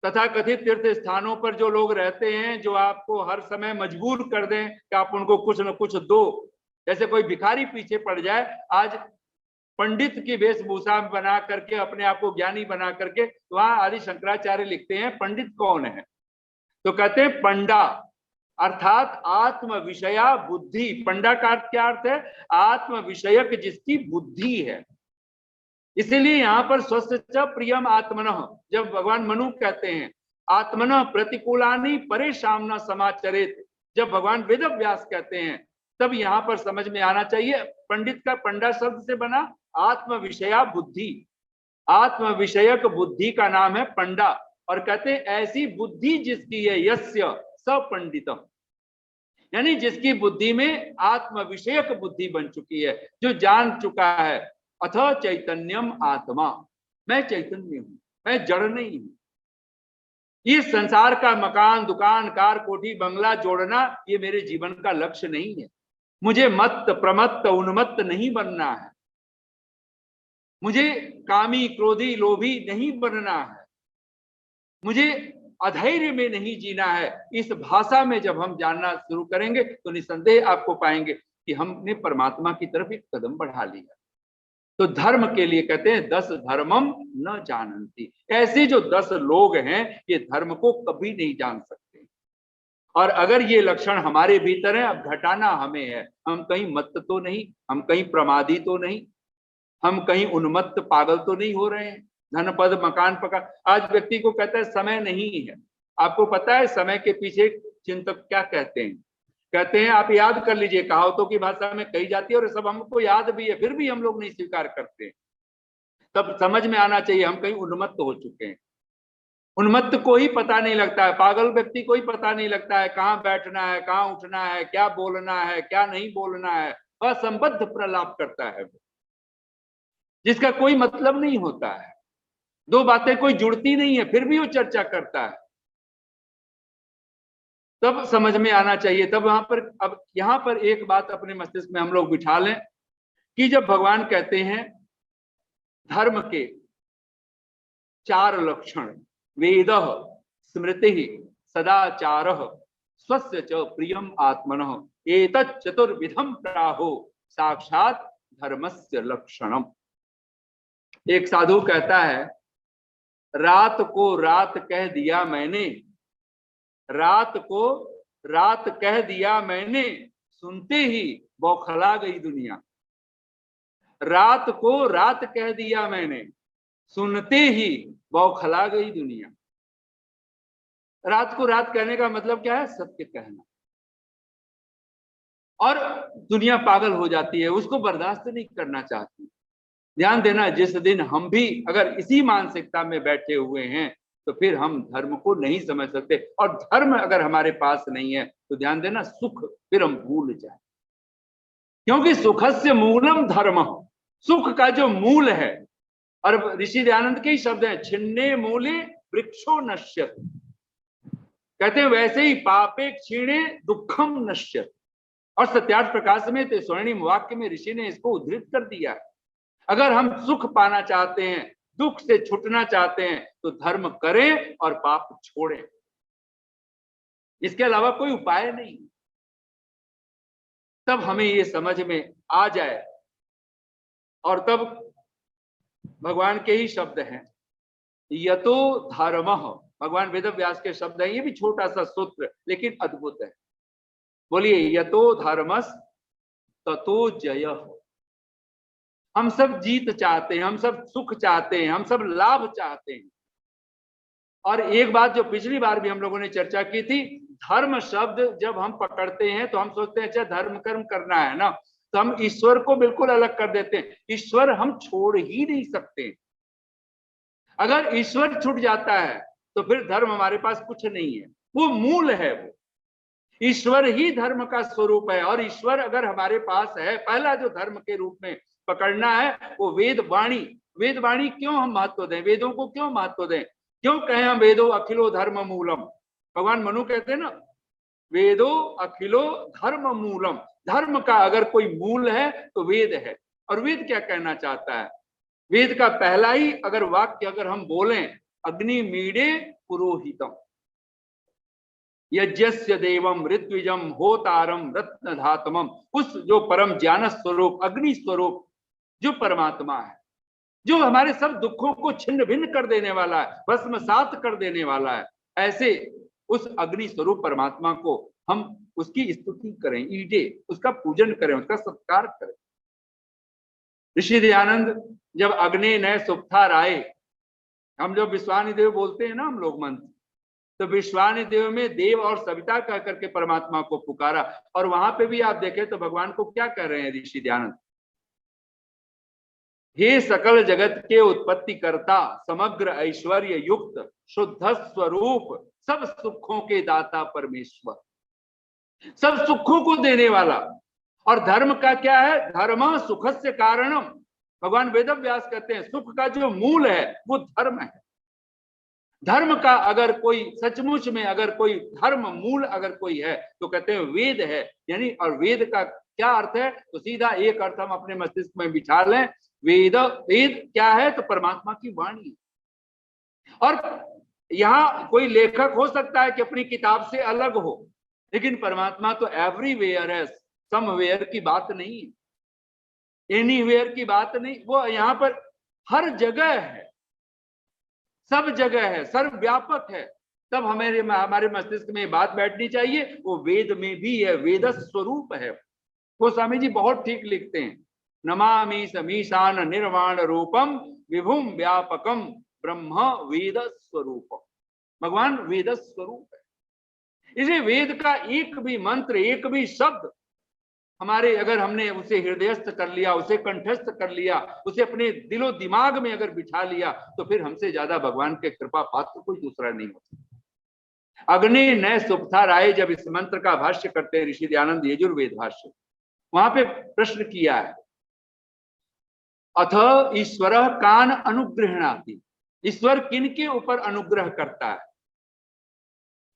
तथाकथित तीर्थ स्थानों पर जो लोग रहते हैं, जो आपको हर समय मजबूर कर दें कि आप उनको कुछ न कुछ दो, जैसे कोई भिखारी पीछे पड़ जाए, आज पंडित की वेशभूषा बना करके अपने आप को ज्ञानी बना करके, वहां आदि शंकराचार्य लिखते हैं पंडित कौन है, तो कहते हैं पंडा अर्थात आत्म विषया बुद्धि। पंडा का अर्थ क्या अर्थ है? आत्म विषयक जिसकी बुद्धि है। इसीलिए यहाँ पर स्वस्थ प्रियम आत्मनः, जब भगवान मनु कहते हैं आत्मनः प्रतिकूलानि परेशान समाचरित, जब भगवान वेद व्यास कहते हैं, तब यहाँ पर समझ में आना चाहिए पंडित का पंडा शब्द से बना आत्म विषया बुद्धि, आत्म विषयक बुद्धि का नाम है पंडा। और कहते हैं ऐसी बुद्धि जिसकी है यस्य स पंडितम, यानी जिसकी बुद्धि में आत्म विषयक बुद्धि बन चुकी है, जो जान चुका है अथ चैतन्यम आत्मा, मैं चैतन्य हूं, मैं जड़ नहीं हूं। इस संसार का मकान, दुकान, कार, कोठी, बंगला जोड़ना ये मेरे जीवन का लक्ष्य नहीं है। मुझे मत्त प्रमत्त उन्मत्त नहीं बनना है, मुझे कामी क्रोधी लोभी नहीं बनना है, मुझे अधैर्य में नहीं जीना है। इस भाषा में जब हम जानना शुरू करेंगे तो निसंदेह आपको पाएंगे कि हमने परमात्मा की तरफ एक कदम बढ़ा लिया। तो धर्म के लिए कहते हैं 10 धर्मम न जानन्ति, ऐसे जो 10 लोग हैं ये धर्म को कभी नहीं जान सकते। और अगर ये लक्षण हमारे भीतर है, अब घटाना हमें है। हम कहीं मत्त तो नहीं, हम कहीं प्रमादी तो नहीं, हम कहीं उन्मत्त पागल तो नहीं हो रहे हैं। धन पद मकान पका, आज व्यक्ति को कहता है समय नहीं है। आपको पता है समय के पीछे चिंतक क्या कहते हैं? कहते हैं आप याद कर लीजिए, कहावतों की भाषा में कही जाती है और सब हमको याद भी है, फिर भी हम लोग नहीं स्वीकार करते। तब समझ में आना चाहिए हम कहीं उन्मत्त हो चुके हैं। उन्मत्त को ही पता नहीं लगता है, पागल व्यक्ति को ही पता नहीं लगता है कहाँ बैठना है, कहाँ उठना है, क्या बोलना है, क्या नहीं बोलना है। वह संबद्ध प्रलाप करता है जिसका कोई मतलब नहीं होता है, दो बातें कोई जुड़ती नहीं है, फिर भी वो चर्चा करता है। तब समझ में आना चाहिए। तब अब यहाँ पर एक बात अपने मस्तिष्क में हम लोग बिठा लें कि जब भगवान कहते हैं धर्म के 4 लक्षण, वेद स्मृति सदाचार स्वस्य च प्रियम आत्मनः एतत् चतुर्विधम प्राहो साक्षात धर्मस्य लक्षणम। एक साधु कहता है रात को रात कह दिया मैंने, रात को रात कह दिया मैंने, सुनते ही बौखला गई दुनिया। रात को रात कह दिया मैंने, सुनते ही बौखला गई दुनिया। रात को रात कहने का मतलब क्या है? सत्य कहना। और दुनिया पागल हो जाती है, उसको बर्दाश्त नहीं करना चाहती। ध्यान देना, जिस दिन हम भी अगर इसी मानसिकता में बैठे हुए हैं तो फिर हम धर्म को नहीं समझ सकते। और धर्म अगर हमारे पास नहीं है तो ध्यान देना सुख फिर हम भूल जाए, क्योंकि सुखस्य मूलम धर्म, सुख का जो मूल है। और ऋषि दयानंद के ही शब्द हैं, छिन्ने मूले वृक्षो नश्यत, कहते हैं वैसे ही पापे क्षीणे दुखम नश्यत। और सत्यार्थ प्रकाश में तो स्वर्णिम वाक्य में ऋषि ने इसको उद्धृत कर दिया। अगर हम सुख पाना चाहते हैं, दुख से छूटना चाहते हैं तो धर्म करें और पाप छोड़ें, इसके अलावा कोई उपाय नहीं। तब हमें ये समझ में आ जाए। और तब भगवान के ही शब्द हैं, यतो धर्मः, भगवान वेद व्यास के शब्द हैं। ये भी छोटा सा सूत्र लेकिन अद्भुत है। बोलिए, यतो धर्मस् ततो जयः। हम सब जीत चाहते हैं, हम सब सुख चाहते हैं, हम सब लाभ चाहते हैं। और एक बात जो पिछली बार भी हम लोगों ने चर्चा की थी, धर्म शब्द जब हम पकड़ते हैं तो हम सोचते हैं अच्छा धर्म कर्म करना है ना, तो हम ईश्वर को बिल्कुल अलग कर देते हैं। ईश्वर हम छोड़ ही नहीं सकते। अगर ईश्वर छूट जाता है तो फिर धर्म हमारे पास कुछ नहीं है, वो मूल है। वो ईश्वर ही धर्म का स्वरूप है। और ईश्वर अगर हमारे पास है, पहला जो धर्म के रूप में पकड़ना है वो वेद वाणी। वेद वाणी क्यों हम महत्व दें, वेदों को क्यों महत्व दें, क्यों कहें हम वेदो अखिलो धर्म मूलम। भगवान मनु कहते हैं ना, वेदो अखिलो धर्म मूलम, धर्म का अगर कोई मूल है तो वेद है। और वेद क्या कहना चाहता है, वेद का पहला ही अगर वाक्य अगर हम बोलें, अग्नि मीडे पुरोहितम यज्ञस्य देवम ऋत्विजम होतारम रत्न धातमम, उस जो परम ज्ञान स्वरूप अग्नि स्वरूप जो परमात्मा है, जो हमारे सब दुखों को छिन्न भिन्न कर देने वाला है, भस्मसात कर देने वाला है, ऐसे उस अग्नि स्वरूप परमात्मा को हम उसकी स्तुति करें, ईडे उसका पूजन करें, उसका सत्कार करें। ऋषि दयानंद जब अग्नि नय सुप्था राय, हम जब विश्वानि देव बोलते हैं ना हम लोग मंत्र, तो विश्वानि देव में देव और सविता कह करके परमात्मा को पुकारा। और वहां पे भी आप देखें तो भगवान को क्या कर रहे हैं ऋषि दयानंद, हे सकल जगत के उत्पत्ति करता, समग्र ऐश्वर्य युक्त शुद्ध स्वरूप, सब सुखों के दाता परमेश्वर, सब सुखों को देने वाला। और धर्म का क्या है, धर्म सुखस्य कारणम। भगवान वेदव्यास कहते हैं सुख का जो मूल है वो धर्म है। धर्म का अगर कोई सचमुच में अगर कोई धर्म मूल अगर कोई है तो कहते हैं वेद है। यानी और वेद का क्या अर्थ है, तो सीधा एक अर्थ हम अपने मस्तिष्क में बिछा लें, वेद, वेद क्या है तो परमात्मा की वाणी। और यहाँ कोई लेखक हो सकता है कि अपनी किताब से अलग हो, लेकिन परमात्मा तो एवरीवेयर है, समवेयर की बात नहीं है, एनीवेयर की बात नहीं, वो यहाँ पर हर जगह है, सब जगह है, सर्वव्यापक है। तब हमारे मस्तिष्क में बात बैठनी चाहिए वो वेद में भी है, वेद स्वरूप है। वो स्वामी जी बहुत ठीक लिखते हैं, नमामि समीशान निर्वाण रूपम विभुम व्यापकम ब्रह्म वेद स्वरूपम। भगवान वेद स्वरूप है। इसे वेद का एक भी मंत्र, एक भी शब्द हमारे अगर हमने उसे हृदयस्थ कर लिया, उसे कंठस्थ कर लिया, उसे अपने दिलो दिमाग में अगर बिठा लिया, तो फिर हमसे ज्यादा भगवान के कृपा पात्र कोई दूसरा नहीं हो सकता। अग्नि नय सुप्था राय जब इस मंत्र का भाष्य करते हैं ऋषि दयानंद यजुर्वेद भाष्य, वहां पे प्रश्न किया है, अथ ईश्वर कान अनुग्रहणाति, ईश्वर किनके ऊपर अनुग्रह करता है,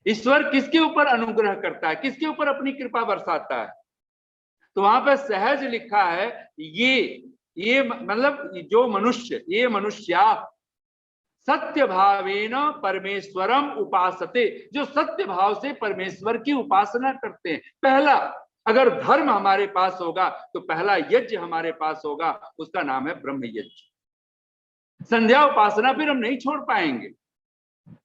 ईश्वर किसके ऊपर अनुग्रह करता है, किसके ऊपर अपनी कृपा बरसाता है। तो वहां पर सहज लिखा है, ये मतलब जो मनुष्य, ये मनुष्या सत्य भावेन परमेश्वरम उपासते, जो सत्य भाव से परमेश्वर की उपासना करते हैं। पहला अगर धर्म हमारे पास होगा तो पहला यज्ञ हमारे पास होगा, उसका नाम है ब्रह्म यज्ञ। संध्या उपासना फिर हम नहीं छोड़ पाएंगे,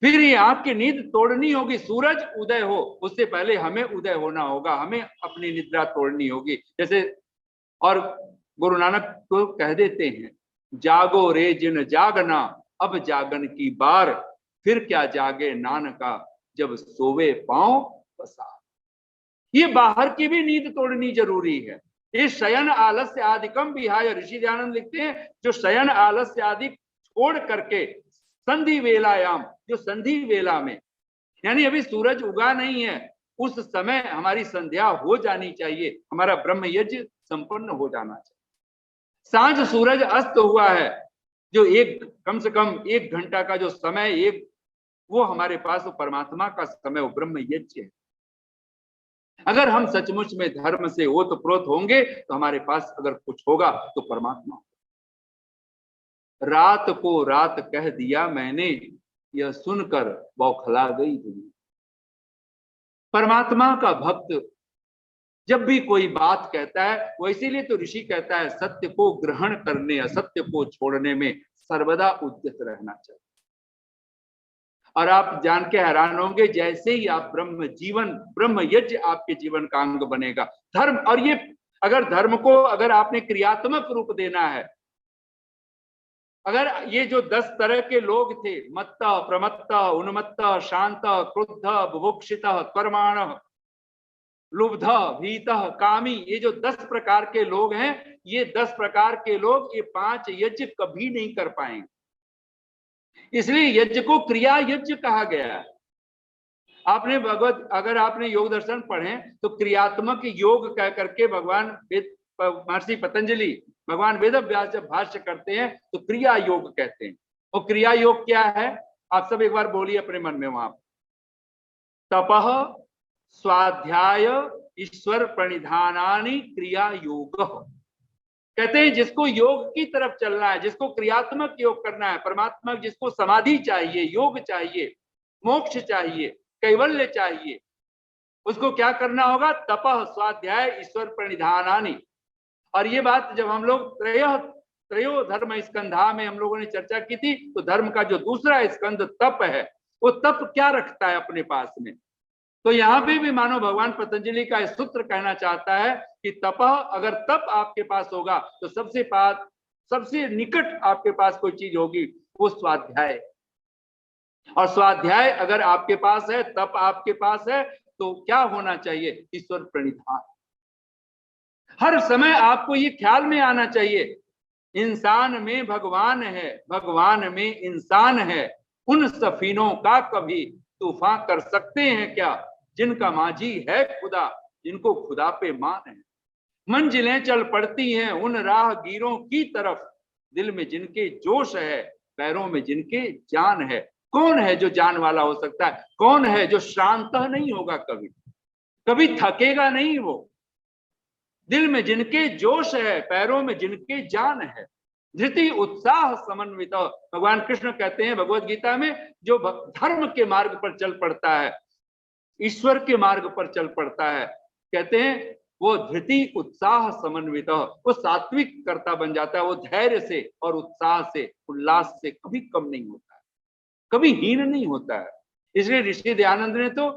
फिर ये आंख की नींद तोड़नी होगी, सूरज उदय हो उससे पहले हमें उदय होना होगा, हमें अपनी निद्रा तोड़नी होगी। जैसे और गुरु नानक को कह देते हैं, जागो रे जिन जागना अब जागन की बार, फिर क्या जागे नानका जब सोवे पांव पसार। ये बाहर की भी नींद तोड़नी जरूरी है। ये शयन आलस्य आदिकम विहाय, ऋषि दयानंद लिखते हैं, जो शयन आलस्य आदि छोड़ करके संधि वेलायाम, जो संधि वेला में यानी अभी सूरज उगा नहीं है उस समय हमारी संध्या हो जानी चाहिए, हमारा ब्रह्म यज्ञ संपन्न हो जाना चाहिए। सांझ सूरज अस्त हुआ है, जो एक कम से कम 1 घंटा का जो समय एक वो हमारे पास वो परमात्मा का समय, वो ब्रह्म यज्ञ है। अगर हम सचमुच में धर्म से ओतप्रोत होंगे तो हमारे पास अगर कुछ होगा तो परमात्मा। रात को रात कह दिया मैंने, यह सुनकर बौखला गई दुनिया। परमात्मा का भक्त जब भी कोई बात कहता है, वो इसीलिए तो ऋषि कहता है सत्य को ग्रहण करने, असत्य को छोड़ने में सर्वदा उद्यत रहना चाहिए। और आप जान के हैरान होंगे, जैसे ही आप ब्रह्म यज्ञ आपके जीवन का अंग बनेगा। धर्म, और ये अगर धर्म को अगर आपने क्रियात्मक रूप देना है, अगर ये जो 10 तरह के लोग थे, मत्त, प्रमत्त, उन्मत्त, शांत, क्रुद्ध, बुभुक्षित, कर्माण, लुब्ध, भीत, कामी, ये जो 10 प्रकार के लोग हैं, ये 10 प्रकार के लोग ये 5 यज्ञ कभी नहीं कर पाएंगे। इसलिए यज्ञ को क्रिया यज्ञ कहा गया है। आपने अगर आपने योग दर्शन पढ़े तो क्रियात्मक योग कह करके भगवान महर्षि पतंजलि भगवान वेद व्यास जब भाष्य करते हैं तो क्रिया योग कहते हैं। और क्रिया योग क्या है, आप सब एक बार बोलिए अपने मन में वहां। तपः स्वाध्याय ईश्वर प्रणिधानानि क्रिया योग। कहते हैं जिसको योग की तरफ चलना है, जिसको क्रियात्मक योग करना है, परमात्मा जिसको समाधि चाहिए, योग चाहिए, मोक्ष चाहिए, कैवल्य चाहिए, उसको क्या करना होगा? तपः स्वाध्याय ईश्वर प्रणिधानानि। और ये बात जब हम लोग त्रयो धर्म स्कंधा में हम लोगों ने चर्चा की थी, तो धर्म का जो दूसरा स्कंध तप है, वो तप क्या रखता है अपने पास में। तो यहाँ पे भी मानो भगवान पतंजलि का सूत्र कहना चाहता है कि तपः, अगर तप आपके पास होगा तो सबसे निकट आपके पास कोई चीज होगी वो स्वाध्याय। और स्वाध्याय अगर आपके पास है, तप आपके पास है, तो क्या होना चाहिए? ईश्वर प्रणिधान। हर समय आपको ये ख्याल में आना चाहिए, इंसान में भगवान है, भगवान में इंसान है। उन सफीनों का कभी तूफान कर सकते हैं क्या, जिनका माझी है खुदा, जिनको खुदा पे मान है। मंजिलें चल पड़ती हैं उन राहगीरों की तरफ, दिल में जिनके जोश है, पैरों में जिनके जान है। कौन है जो जान वाला हो सकता है? कौन है जो श्रांत नहीं होगा, कभी कभी थकेगा नहीं? वो दिल में जिनके जोश है, पैरों में जिनके जान है, धृति उत्साह समन्वित। भगवान कृष्ण कहते हैं भगवत गीता में, जो धर्म के मार्ग पर चल पड़ता है, ईश्वर के मार्ग पर चल पड़ता है, कहते हैं वो धृति उत्साह समन्वित, वो सात्विक कर्ता बन जाता है। वो धैर्य से और उत्साह से, उल्लास से कभी कम नहीं होता है, कभी हीन नहीं होता है। इसलिए ऋषि दयानंद ने तो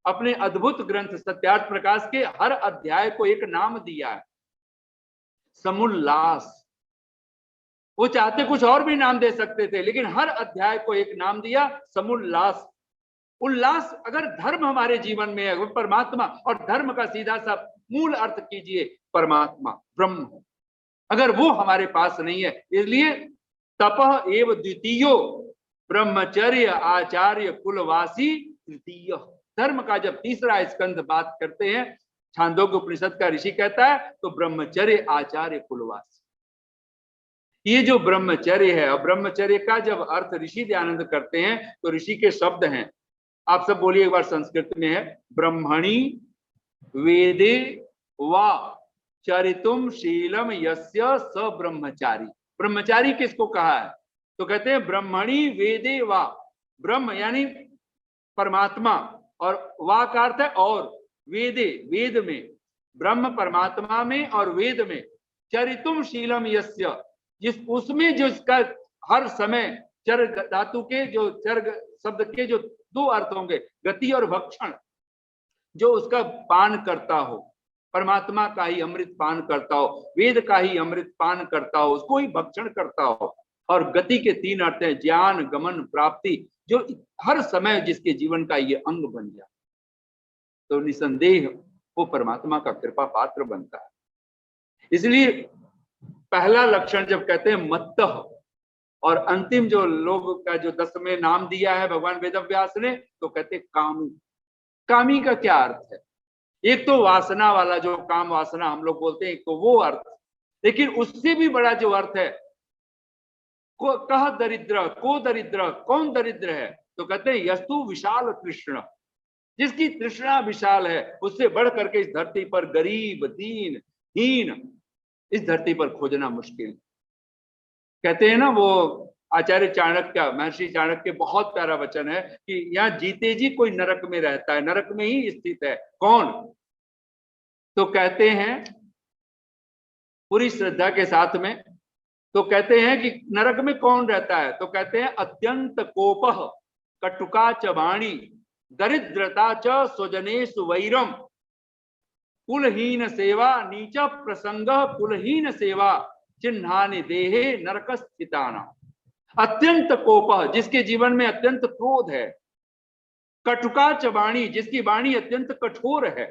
अपने अद्भुत ग्रंथ सत्यार्थ प्रकाश के हर अध्याय को एक नाम दिया है, समुल्लास। वो चाहते कुछ और भी नाम दे सकते थे, लेकिन हर अध्याय को एक नाम दिया, समुल्लास। उल्लास अगर धर्म हमारे जीवन में है, वो परमात्मा, और धर्म का सीधा सा मूल अर्थ कीजिए परमात्मा, ब्रह्म, अगर वो हमारे पास नहीं है। इसलिए तपः एव द्वितीयो ब्रह्मचर्य आचार्य कुलवासी तृतीय। धर्म का जब तीसरा स्कंध बात करते हैं, छांदोग्य उपनिषद का ऋषि कहता है, तो ब्रह्मचर्य आचार्य कुलवासी। ये जो ब्रह्मचर्य है, और ब्रह्मचर्य का जब अर्थ ऋषि दयानंद करते हैं, तो ऋषि के शब्द हैं, आप सब बोलिए एक बार, संस्कृत में है, ब्रह्मणि वेदे वा चरितुम शीलम यस्य स ब्रह्मचारी। ब्रह्मचारी किसको कहा है? तो कहते हैं ब्रह्मणि वेदे वा, ब्रह्म यानी परमात्मा, और वा का अर्थ है और, वेदे वेद में, ब्रह्म परमात्मा में और वेद में, चरितुम शीलम यस्य, जिस उसमें जो इसका हर समय चर धातु के, जो चर शब्द के जो दो अर्थ होंगे, गति और भक्षण, जो उसका पान करता हो, परमात्मा का ही अमृत पान करता हो, वेद का ही अमृत पान करता हो, उसको ही भक्षण करता हो। और गति के तीन अर्थ हैं, ज्ञान, गमन, प्राप्ति, जो हर समय जिसके जीवन का ये अंग बन जाए, तो निसंदेह वो परमात्मा का कृपा पात्र बनता है। इसलिए पहला लक्षण जब कहते हैं मत्तः, और अंतिम जो लोग का जो 10वें नाम दिया है भगवान वेदव्यास ने, तो कहते कामी। कामी का क्या अर्थ है? एक तो वासना वाला, जो काम वासना हम लोग बोलते हैं, एक तो वो अर्थ, लेकिन उससे भी बड़ा जो अर्थ है, कह दरिद्र, को दरिद्र, कौन दरिद्र है? तो कहते हैं यस्तु विशाल कृष्ण, जिसकी तृष्णा विशाल है, उससे बढ़ करके इस धरती पर गरीब, दीन, हीन इस धरती पर खोजना मुश्किल। कहते हैं ना, वो आचार्य चाणक्य, महर्षि चाणक्य, बहुत प्यारा वचन है कि यहाँ जीते जी कोई नरक में रहता है, नरक में ही स्थित है। कौन? तो कहते हैं पूरी श्रद्धा के साथ में, तो कहते हैं कि नरक में कौन रहता है? तो कहते हैं अत्यंत कोपः कटुका च वाणी दरिद्रता च स्वजनेषु वैरम कुलहीन सेवा नीच प्रसंग कुलहीन सेवा चिन्हानि देहे नरक स्थिताना। अत्यंत कोपः, जिसके जीवन में अत्यंत क्रोध है, कटुका च वाणी, जिसकी वाणी अत्यंत कठोर है,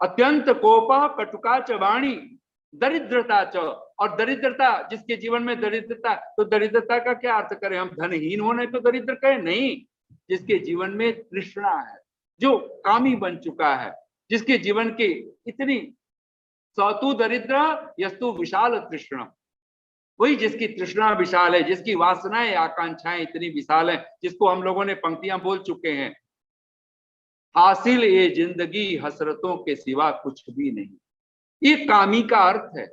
अत्यंत कोपः कटुका च वाणी दरिद्रता च, और दरिद्रता, जिसके जीवन में दरिद्रता, तो दरिद्रता का क्या अर्थ करें हम? धनहीन होने को दरिद्र कहें? नहीं, जिसके जीवन में तृष्णा है, जो कामी बन चुका है, जिसके जीवन की इतनी सौतु दरिद्र यस्तु विशाल तृष्णा, वही जिसकी तृष्णा विशाल है, जिसकी वासनाएं आकांक्षाएं इतनी विशाल है, जिसको हम लोगों ने पंक्तियां बोल चुके हैं, हासिल ये जिंदगी हसरतों के सिवा कुछ भी नहीं। ये कामी का अर्थ है।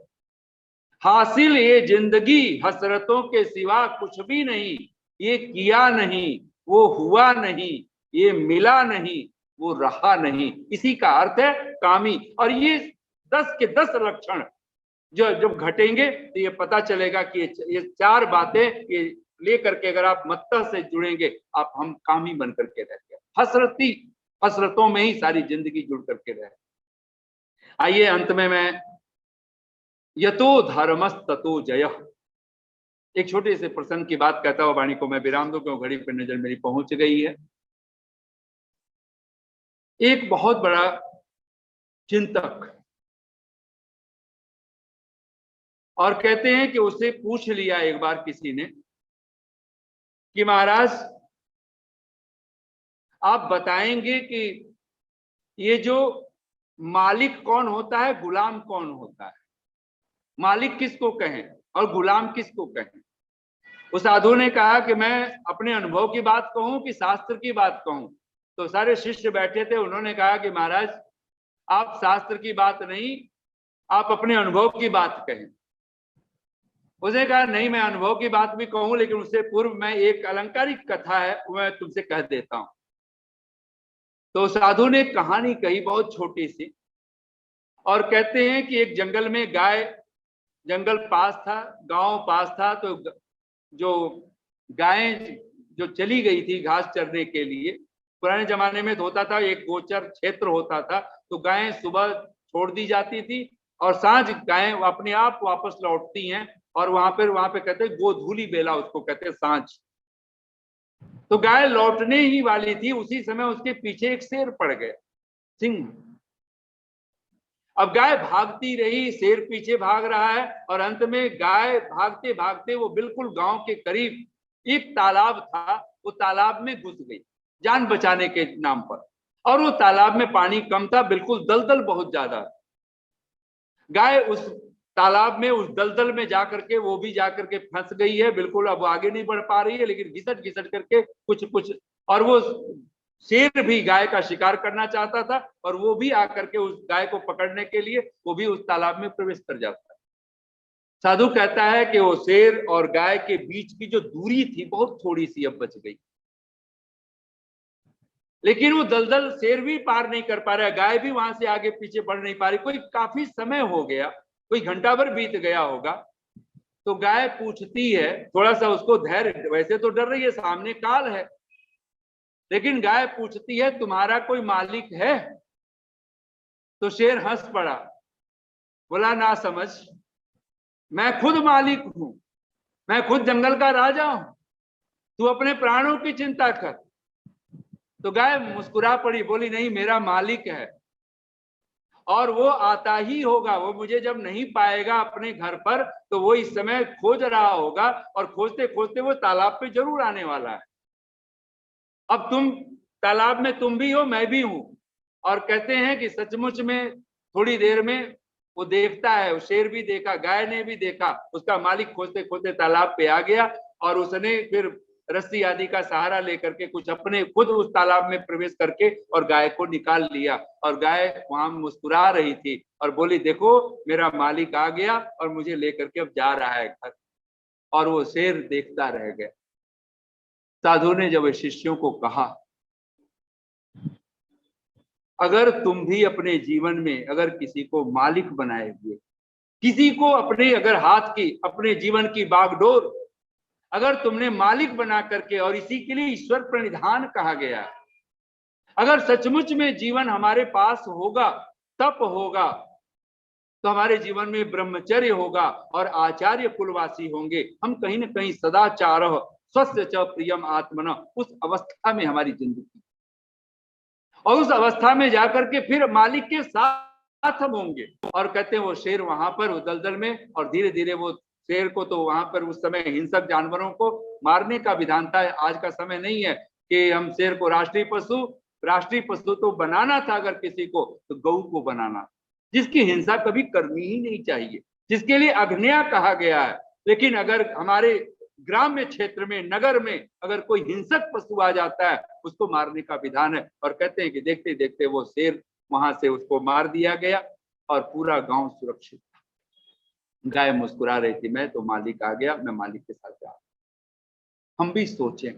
हासिल ये जिंदगी हसरतों के सिवा कुछ भी नहीं, ये किया नहीं, वो हुआ नहीं, ये मिला नहीं, वो रहा नहीं, इसी का अर्थ है कामी। और ये 10 के 10 लक्षण जो जब घटेंगे तो ये पता चलेगा कि ये 4 बातें ये लेकर के अगर आप मत्ता से जुड़ेंगे, आप हम कामी बन करके रहते हैं। हसरती, हसरतों में ही सारी जिंदगी जुड़ करके रहे। आइए अंत में मैं यतो धर्मस ततो जय, एक छोटे से प्रसंग की बात कहता हुआ वाणी को मैं विराम दूं, क्यों घड़ी पर नजर मेरी पहुंच गई है। एक बहुत बड़ा चिंतक, और कहते हैं कि उससे पूछ लिया एक बार किसी ने कि महाराज आप बताएंगे कि ये जो मालिक कौन होता है, गुलाम कौन होता है, मालिक किसको कहें और गुलाम किसको कहें। उस साधु ने कहा कि मैं अपने अनुभव की बात कहूं कि शास्त्र की बात कहूं। तो सारे शिष्य बैठे थे, उन्होंने कहा कि महाराज आप शास्त्र की बात नहीं, आप अपने अनुभव की बात कहें। उसने कहा नहीं, मैं अनुभव की बात भी कहूं, लेकिन उससे पूर्व मैं एक अलंकारिक कथा है वो मैं तुमसे कह देता हूं। तो साधु ने कहानी कही बहुत छोटी सी, और कहते हैं कि एक जंगल में गाय, जंगल पास था, गांव पास था, तो जो गायें जो चली गई थी घास चरने के लिए, पुराने जमाने में तो होता था एक गोचर क्षेत्र होता था, तो गायें सुबह छोड़ दी जाती थी और सांझ गायें अपने आप वापस लौटती हैं, और वहां पे कहते हैं गोधूली बेला उसको कहते हैं, सांझ। तो गाय लौटने ही वाली थी, उसी समय उसके पीछे एक शेर पड़ गया, सिंह। अब गाय भागती रही, शेर पीछे भाग रहा है, और अंत में गाय भागते भागते वो बिल्कुल गांव के करीब एक तालाब था, वो तालाब में घुस गई जान बचाने के नाम पर। और वो तालाब में पानी कम था, बिल्कुल दलदल बहुत ज्यादा। गाय उस तालाब में, उस दलदल में जाकर के वो भी जाकर के फंस गई है, बिल्कुल अब आगे नहीं बढ़ पा रही है, लेकिन घिसट घिसट करके कुछ। और वो शेर भी गाय का शिकार करना चाहता था, और वो भी आकर के उस गाय को पकड़ने के लिए वो भी उस तालाब में प्रवेश कर जाता है। साधु कहता है कि वो शेर और गाय के बीच की जो दूरी थी बहुत थोड़ी सी अब बच गई, लेकिन वो दलदल शेर भी पार नहीं कर पा रहा है, गाय भी वहां से आगे पीछे बढ़ नहीं पा रही। कोई काफी समय हो गया, कोई घंटा भर बीत गया होगा। तो गाय पूछती है, थोड़ा सा उसको धैर्य, वैसे तो डर रही है, सामने काल है, लेकिन गाय पूछती है तुम्हारा कोई मालिक है? तो शेर हंस पड़ा, बोला ना समझ, मैं खुद मालिक हूं, मैं खुद जंगल का राजा हूं, तू अपने प्राणों की चिंता कर। तो गाय मुस्कुरा पड़ी, बोली नहीं, मेरा मालिक है, और वो आता ही होगा, वो मुझे जब नहीं पाएगा अपने घर पर तो वो इस समय खोज रहा होगा, और खोजते खोजते वो तालाब पे जरूर आने वाला है। अब तुम तालाब में तुम भी हो, मैं भी हूं। और कहते हैं कि सचमुच में थोड़ी देर में वो देखता है, शेर भी देखा, गाय ने भी देखा, उसका मालिक खोजते खोजते तालाब पे आ गया, और उसने फिर रस्सी आदि का सहारा लेकर के कुछ अपने खुद उस तालाब में प्रवेश करके और गाय को निकाल लिया। और गाय वहां मुस्कुरा रही थी और बोली देखो मेरा मालिक आ गया और मुझे लेकर के अब जा रहा है घर। और वो शेर देखता रह गया। साधु ने जब शिष्यों को कहा, अगर तुम भी अपने जीवन में अगर किसी को मालिक बनाए हुए, किसी को अपने अगर हाथ की, अपने जीवन की बागडोर अगर तुमने मालिक बना करके, और इसी के लिए ईश्वर प्रणिधान कहा गया, अगर सचमुच में जीवन हमारे पास होगा, तप होगा, तो हमारे जीवन में ब्रह्मचर्य होगा और आचार्य कुलवासी होंगे, हम कहीं ना कहीं सदाचार स्वस्थ च प्रियम आत्मन, उस अवस्था में हमारी जिंदगी, और उस अवस्था में जाकर के फिर मालिक के साथ हम होंगे। और कहते हैं वो शेर वहां पर उस दलदल में, और धीरे धीरे वो शेर को तो वहां पर उस समय हिंसक जानवरों को मारने का विधान था, आज का समय नहीं है कि हम शेर को राष्ट्रीय पशु तो बनाना था अगर किसी को तो गऊ को बनाना, जिसकी हिंसा कभी करनी ही नहीं चाहिए, जिसके लिए अग्न्या कहा गया है। लेकिन अगर हमारे ग्राम्य क्षेत्र में, नगर में अगर कोई हिंसक पशु आ जाता है, उसको मारने का विधान है। और कहते हैं कि देखते देखते वो शेर वहां से उसको मार दिया गया और पूरा गांव सुरक्षित। गाय मुस्कुरा रही थी, मैं तो मालिक आ गया, मैं मालिक के साथ जा। हम भी सोचें,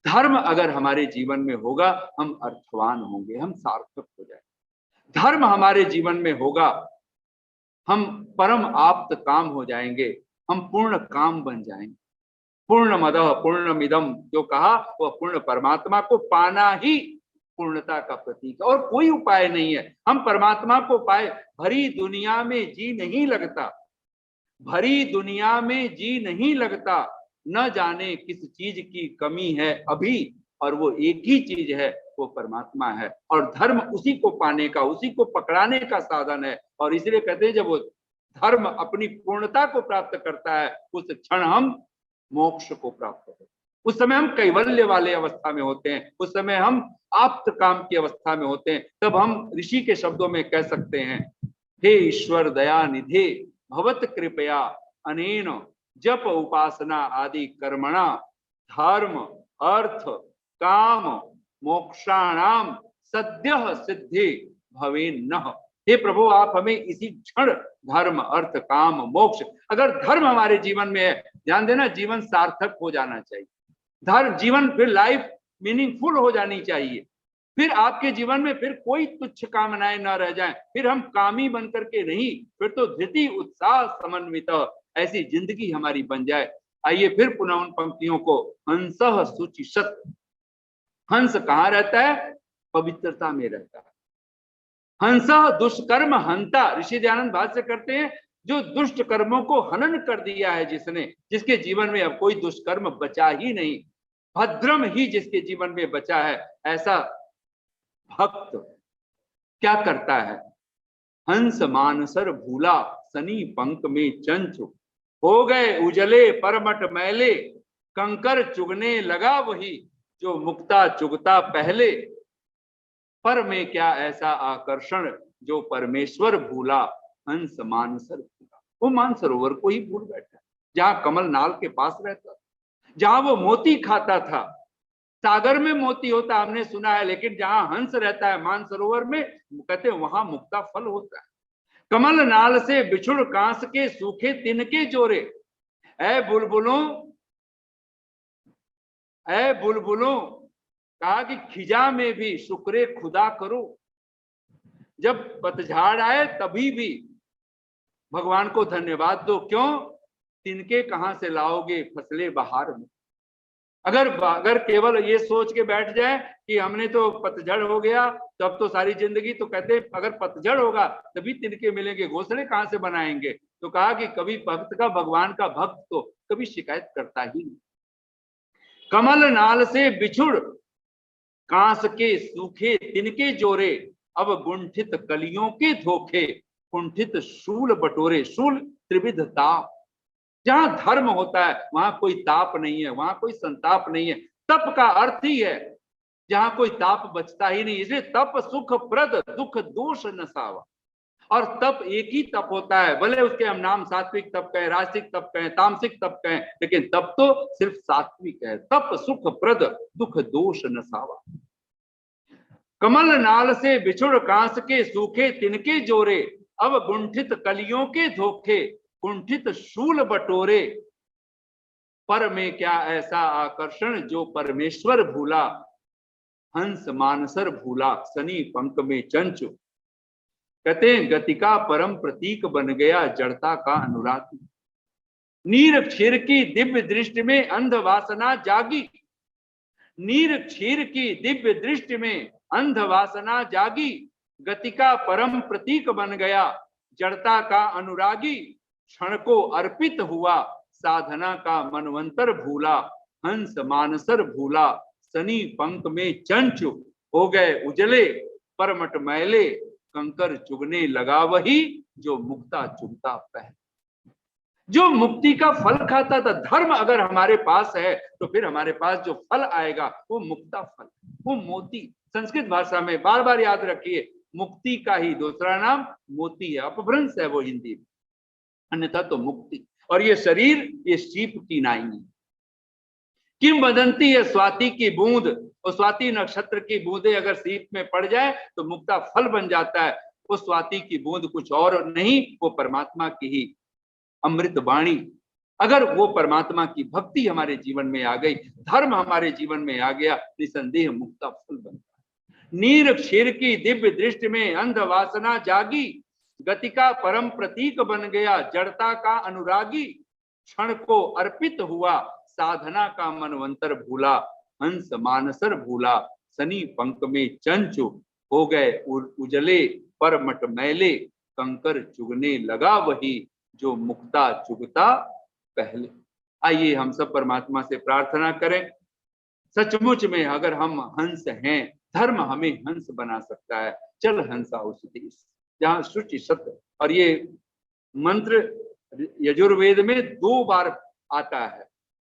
धर्म अगर हमारे जीवन में होगा, हम अर्थवान होंगे, हम सार्थक हो जाएंगे। धर्म हमारे जीवन में होगा, हम परम आप्त काम हो जाएंगे, हम पूर्ण काम बन जाएंगे। पूर्ण मदः पूर्णमिदम जो कहा, वह पूर्ण परमात्मा को पाना ही पूर्णता का प्रतीक है, और कोई उपाय नहीं है। हम परमात्मा को पाए, भरी दुनिया में जी नहीं लगता, भरी दुनिया में जी नहीं लगता, न जाने किस चीज की कमी है अभी, और वो एक ही चीज है, वो परमात्मा है। और धर्म उसी को पाने का, उसी को पकड़ाने का साधन है। और इसलिए कहते हैं जब वो धर्म अपनी पूर्णता को प्राप्त करता है, उस क्षण हम मोक्ष को प्राप्त होते हैं। उस समय हम कैवल्य वाले अवस्था में होते हैं, उस समय हम आप्त काम की अवस्था में होते हैं। तब हम ऋषि के शब्दों में कह सकते हैं, हे ईश्वर दया निधे भवत कृपया अनेन जप उपासना आदि कर्मणा धर्म अर्थ काम मोक्षाणाम सद्यः सिद्धि भवेन्नः। हे प्रभु, आप हमें इसी क्षण धर्म अर्थ काम मोक्ष, अगर धर्म हमारे जीवन में है, ध्यान देना, जीवन सार्थक हो जाना चाहिए। धर्म जीवन फिर लाइफ मीनिंगफुल हो जानी चाहिए। फिर आपके जीवन में फिर कोई तुच्छ कामनाएं न रह जाएं, फिर हम कामी बन करके नहीं, फिर तो धृति उत्साह समन्वित ऐसी जिंदगी हमारी बन जाए। आइए फिर पुनः उन पंक्तियों को, हंसः शुचिषत। हंस कहाँ रहता है? पवित्रता में रहता है। हंसः दुष्कर्म हंता, ऋषि दयानंद भाष्य करते हैं, जो दुष्ट कर्मों को हनन कर दिया है जिसने, जिसके जीवन में अब कोई दुष्कर्म बचा ही नहीं, भद्रम ही जिसके जीवन में बचा है, ऐसा भक्त क्या करता है? हंस मानसर भूला सनी पंख में चंचु, हो गए उजले परमट मैले, कंकर चुगने लगा वही जो मुक्ता चुगता पहले। पर में क्या ऐसा आकर्षण जो परमेश्वर भूला, हंस मानसर भूला। वो मानसरोवर को ही भूल बैठा, जहां कमल नाल के पास रहता था, जहां वो मोती खाता था। सागर में मोती होता हमने सुना है, लेकिन जहां हंस रहता है मानसरोवर में, कहते हैं वहां मुक्ता फल होता है। कमल नाल से बिछुड़ कांस के सूखे तिनके जोरे, ऐ बुलबुलों, ऐ बुलबुलों, कहा कि खिजा में भी शुक्रे खुदा करो। जब पतझड़ आए तभी भी भगवान को धन्यवाद दो। क्यों? तिनके कहां से लाओगे फसले बहार में। अगर केवल ये सोच के बैठ जाए कि हमने तो पतझड़ हो गया तो अब तो सारी जिंदगी, तो कहते अगर पतझड़ होगा तभी तिनके मिलेंगे, घोंसले कहां से बनाएंगे। तो कहा कि कभी भक्त का, भगवान का भक्त तो कभी शिकायत करता ही नहीं। कमल नाल से बिछुड़ कांस के सूखे तिनके जोरे, अब गुंठित कलियों के धोखे, कुंठित शूल बटोरे। शूल त्रिविध ताप, जहां धर्म होता है वहां कोई ताप नहीं है, वहां कोई संताप नहीं है। तप का अर्थ ही है जहां कोई ताप बचता ही नहीं। इसलिए तप सुख प्रद दुख दोष नसावा। और तप एक ही तप होता है, भले उसके हम नाम सात्विक तप कहें, राजसिक तप कहें, तामसिक तप कहें, लेकिन तप तो सिर्फ सात्विक है। तप सुख प्रद दुख दोष नसावा। कमल नाल से बिछुड़ कांस के सूखे तिनके जोरे, अब गुंठित कलियों के धोखे, कुंठित शूल बटोरे। पर में क्या ऐसा आकर्षण जो परमेश्वर भूला, हंस मानसर भूला सनी पंख में चंचु। कहते हैं गति का परम प्रतीक बन गया जड़ता का अनुरागी। नीर क्षीर की दिव्य दृष्टि में अंध वासना जागी, नीर क्षीर की दिव्य दृष्टि में अंध वासना जागी। गति का परम प्रतीक बन गया जड़ता का अनुरागी। क्षण को अर्पित हुआ साधना का मनवंतर भूला, हंस मानसर भूला सनी पंख में चंचु। हो गए उजले परमट मैले, कंकर चुगने लगा वही जो मुक्ता चुगता पहले। जो मुक्ति का फल खाता था, धर्म अगर हमारे पास है तो फिर हमारे पास जो फल आएगा वो मुक्ता फल, वो मोती। संस्कृत भाषा में बार बार याद रखिए, मुक्ति का ही दूसरा नाम मोती है, अपभ्रंश है वो हिंदी में, अन्यथा तो मुक्ति। और ये शरीर ये सीप की नाई है। किंवदंती है स्वाति की बूंद, और स्वाति नक्षत्र की बूंदे अगर सीप में पड़ जाए तो मुक्ता फल बन जाता है। वो स्वाति की बूंद कुछ और नहीं, वो परमात्मा की ही अमृत वाणी। अगर वो परमात्मा की भक्ति हमारे जीवन में आ गई, धर्म हमारे जीवन में आ गया, निसंदेह मुक्ता फल बनता है। नीर क्षीर की दिव्य दृष्टि में अंध वासना जागी, गति का परम प्रतीक बन गया जड़ता का अनुरागी। क्षण को अर्पित हुआ साधना का मनवंतर भूला, हंस मानसर भूला सनी पंख में चंचु। हो गए उजले पर मट मैले, कंकर चुगने लगा वही जो मुक्ता चुगता पहले। आइए हम सब परमात्मा से प्रार्थना करें, सचमुच में अगर हम हंस हैं, धर्म हमें हंस बना सकता है। चल हंसा उस देश जहाँ शुचि सत्य। और ये मंत्र यजुर्वेद में 2 बार आता है,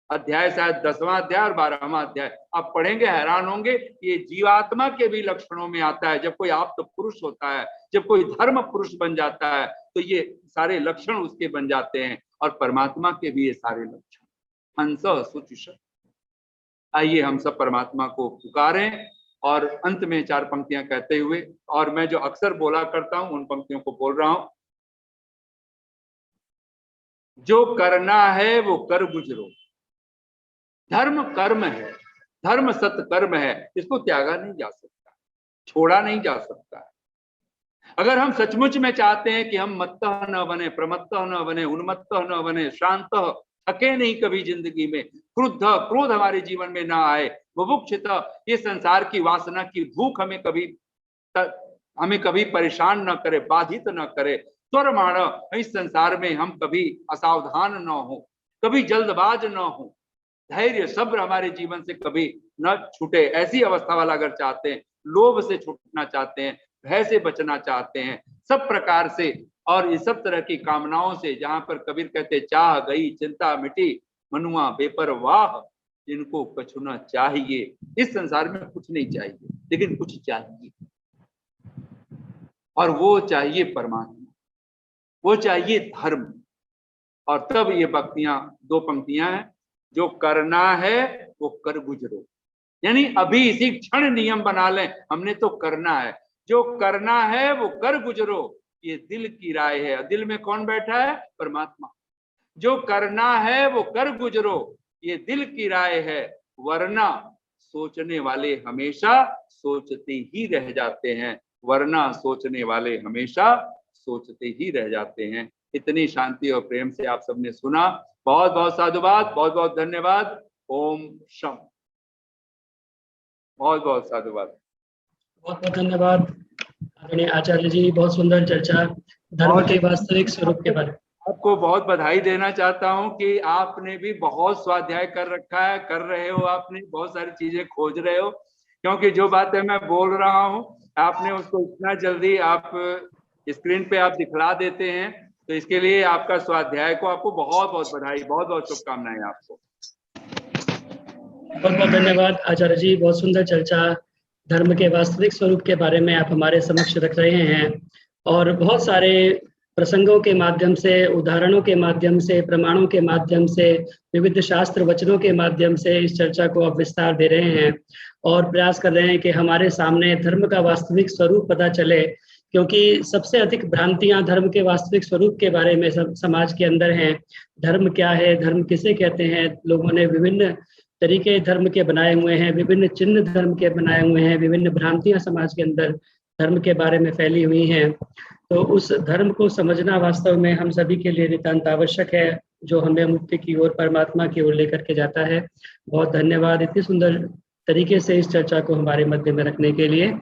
अध्याय शायद 10वां अध्याय और 12वां अध्याय। आप पढ़ेंगे हैरान होंगे, ये जीवात्मा के भी लक्षणों में आता है। जब कोई आप्त पुरुष होता है, जब कोई धर्म पुरुष बन जाता है, तो ये सारे लक्षण उसके बन जाते हैं, और परमात्मा के भी ये सारे लक्षण हंस सुचिषत। आइए हम सब परमात्मा को पुकारें और अंत में 4 पंक्तियां कहते हुए, और मैं जो अक्सर बोला करता हूं उन पंक्तियों को बोल रहा हूं। जो करना है वो कर गुजरो, धर्म कर्म है, धर्म सत्कर्म है, इसको त्यागा नहीं जा सकता, छोड़ा नहीं जा सकता। अगर हम सचमुच में चाहते हैं कि हम मत्तः न बने, प्रमत्तः न बने, उन्मत्तः न बने, शांत थके नहीं कभी जिंदगी में, क्रोध हमारे जीवन में ना आए, बुभुक्षित ये संसार की वासना की भूख हमें कभी परेशान न करे, बाधित न करे, त्वरमाण इस संसार में हम कभी असावधान न हो, कभी जल्दबाज न हो, धैर्य सब्र हमारे जीवन से कभी न छूटे, ऐसी अवस्था वाला अगर चाहते हैं, लोभ से छूटना चाहते हैं, भय से बचना चाहते हैं, सब प्रकार से और इस सब तरह की कामनाओं से, जहां पर कबीर कहते चाह गई चिंता मिटी, मनुआ बेपरवाह जिनको कछु न चाहिए। इस संसार में कुछ नहीं चाहिए, लेकिन कुछ चाहिए, और वो चाहिए परमात्मा, वो चाहिए धर्म। और तब ये दो पंक्तियां हैं, जो करना है वो कर गुजरो, यानी अभी इसी क्षण नियम बना लें, हमने तो करना है, जो करना है वो कर गुजरो, ये दिल की राय है। दिल में कौन बैठा है? परमात्मा। जो करना है वो कर गुजरो, ये दिल की राय है, वरना सोचने वाले हमेशा सोचते ही रह जाते हैं, वरना सोचने वाले हमेशा सोचते ही रह जाते हैं। इतनी शांति और प्रेम से आप सबने सुना, बहुत बहुत साधुवाद, बहुत बहुत धन्यवाद। ओम शम। बहुत बहुत साधुवाद, बहुत बहुत धन्यवाद आदरणीय आचार्य जी, बहुत सुंदर चर्चा धर्म के वास्तविक स्वरूप के बारे में। आपको बहुत बधाई देना चाहता हूं कि आपने भी बहुत स्वाध्याय कर रखा है, कर रहे हो, आपने बहुत सारी चीजें खोज रहे हो, क्योंकि जो बातें मैं बोल रहा हूं आपने उसको इतना जल्दी आप स्क्रीन पे आप दिखला देते हैं, तो इसके लिए आपका स्वाध्याय को आपको बहुत बहुत बधाई, बहुत बहुत शुभकामनाएं आपको। बहुत बहुत धन्यवाद आचार्य जी, बहुत सुंदर चर्चा धर्म के वास्तविक स्वरूप के बारे में आप हमारे समक्ष रख रहे हैं, और बहुत सारे प्रसंगों के माध्यम से, उदाहरणों के माध्यम से, प्रमाणों के माध्यम से, विविध शास्त्र वचनों के माध्यम से इस चर्चा को आप विस्तार दे रहे हैं और प्रयास कर रहे हैं कि हमारे सामने धर्म का वास्तविक स्वरूप पता चले, क्योंकि सबसे अधिक भ्रांतियां धर्म के वास्तविक स्वरूप के बारे में समाज के अंदर हैं। धर्म क्या है, धर्म किसे कहते हैं, लोगों ने विभिन्न तरीके धर्म के बनाए हुए हैं, विभिन्न चिन्ह धर्म के बनाए हुए हैं, विभिन्न भ्रांतियां समाज के अंदर धर्म के बारे में फैली हुई हैं। तो उस धर्म को समझना वास्तव में हम सभी के लिए नितांत आवश्यक है, जो हमें मुक्ति की ओर, परमात्मा की ओर लेकर के जाता है। बहुत धन्यवाद इतनी सुंदर तरीके से इस चर्चा को हमारे मध्य में रखने के लिए।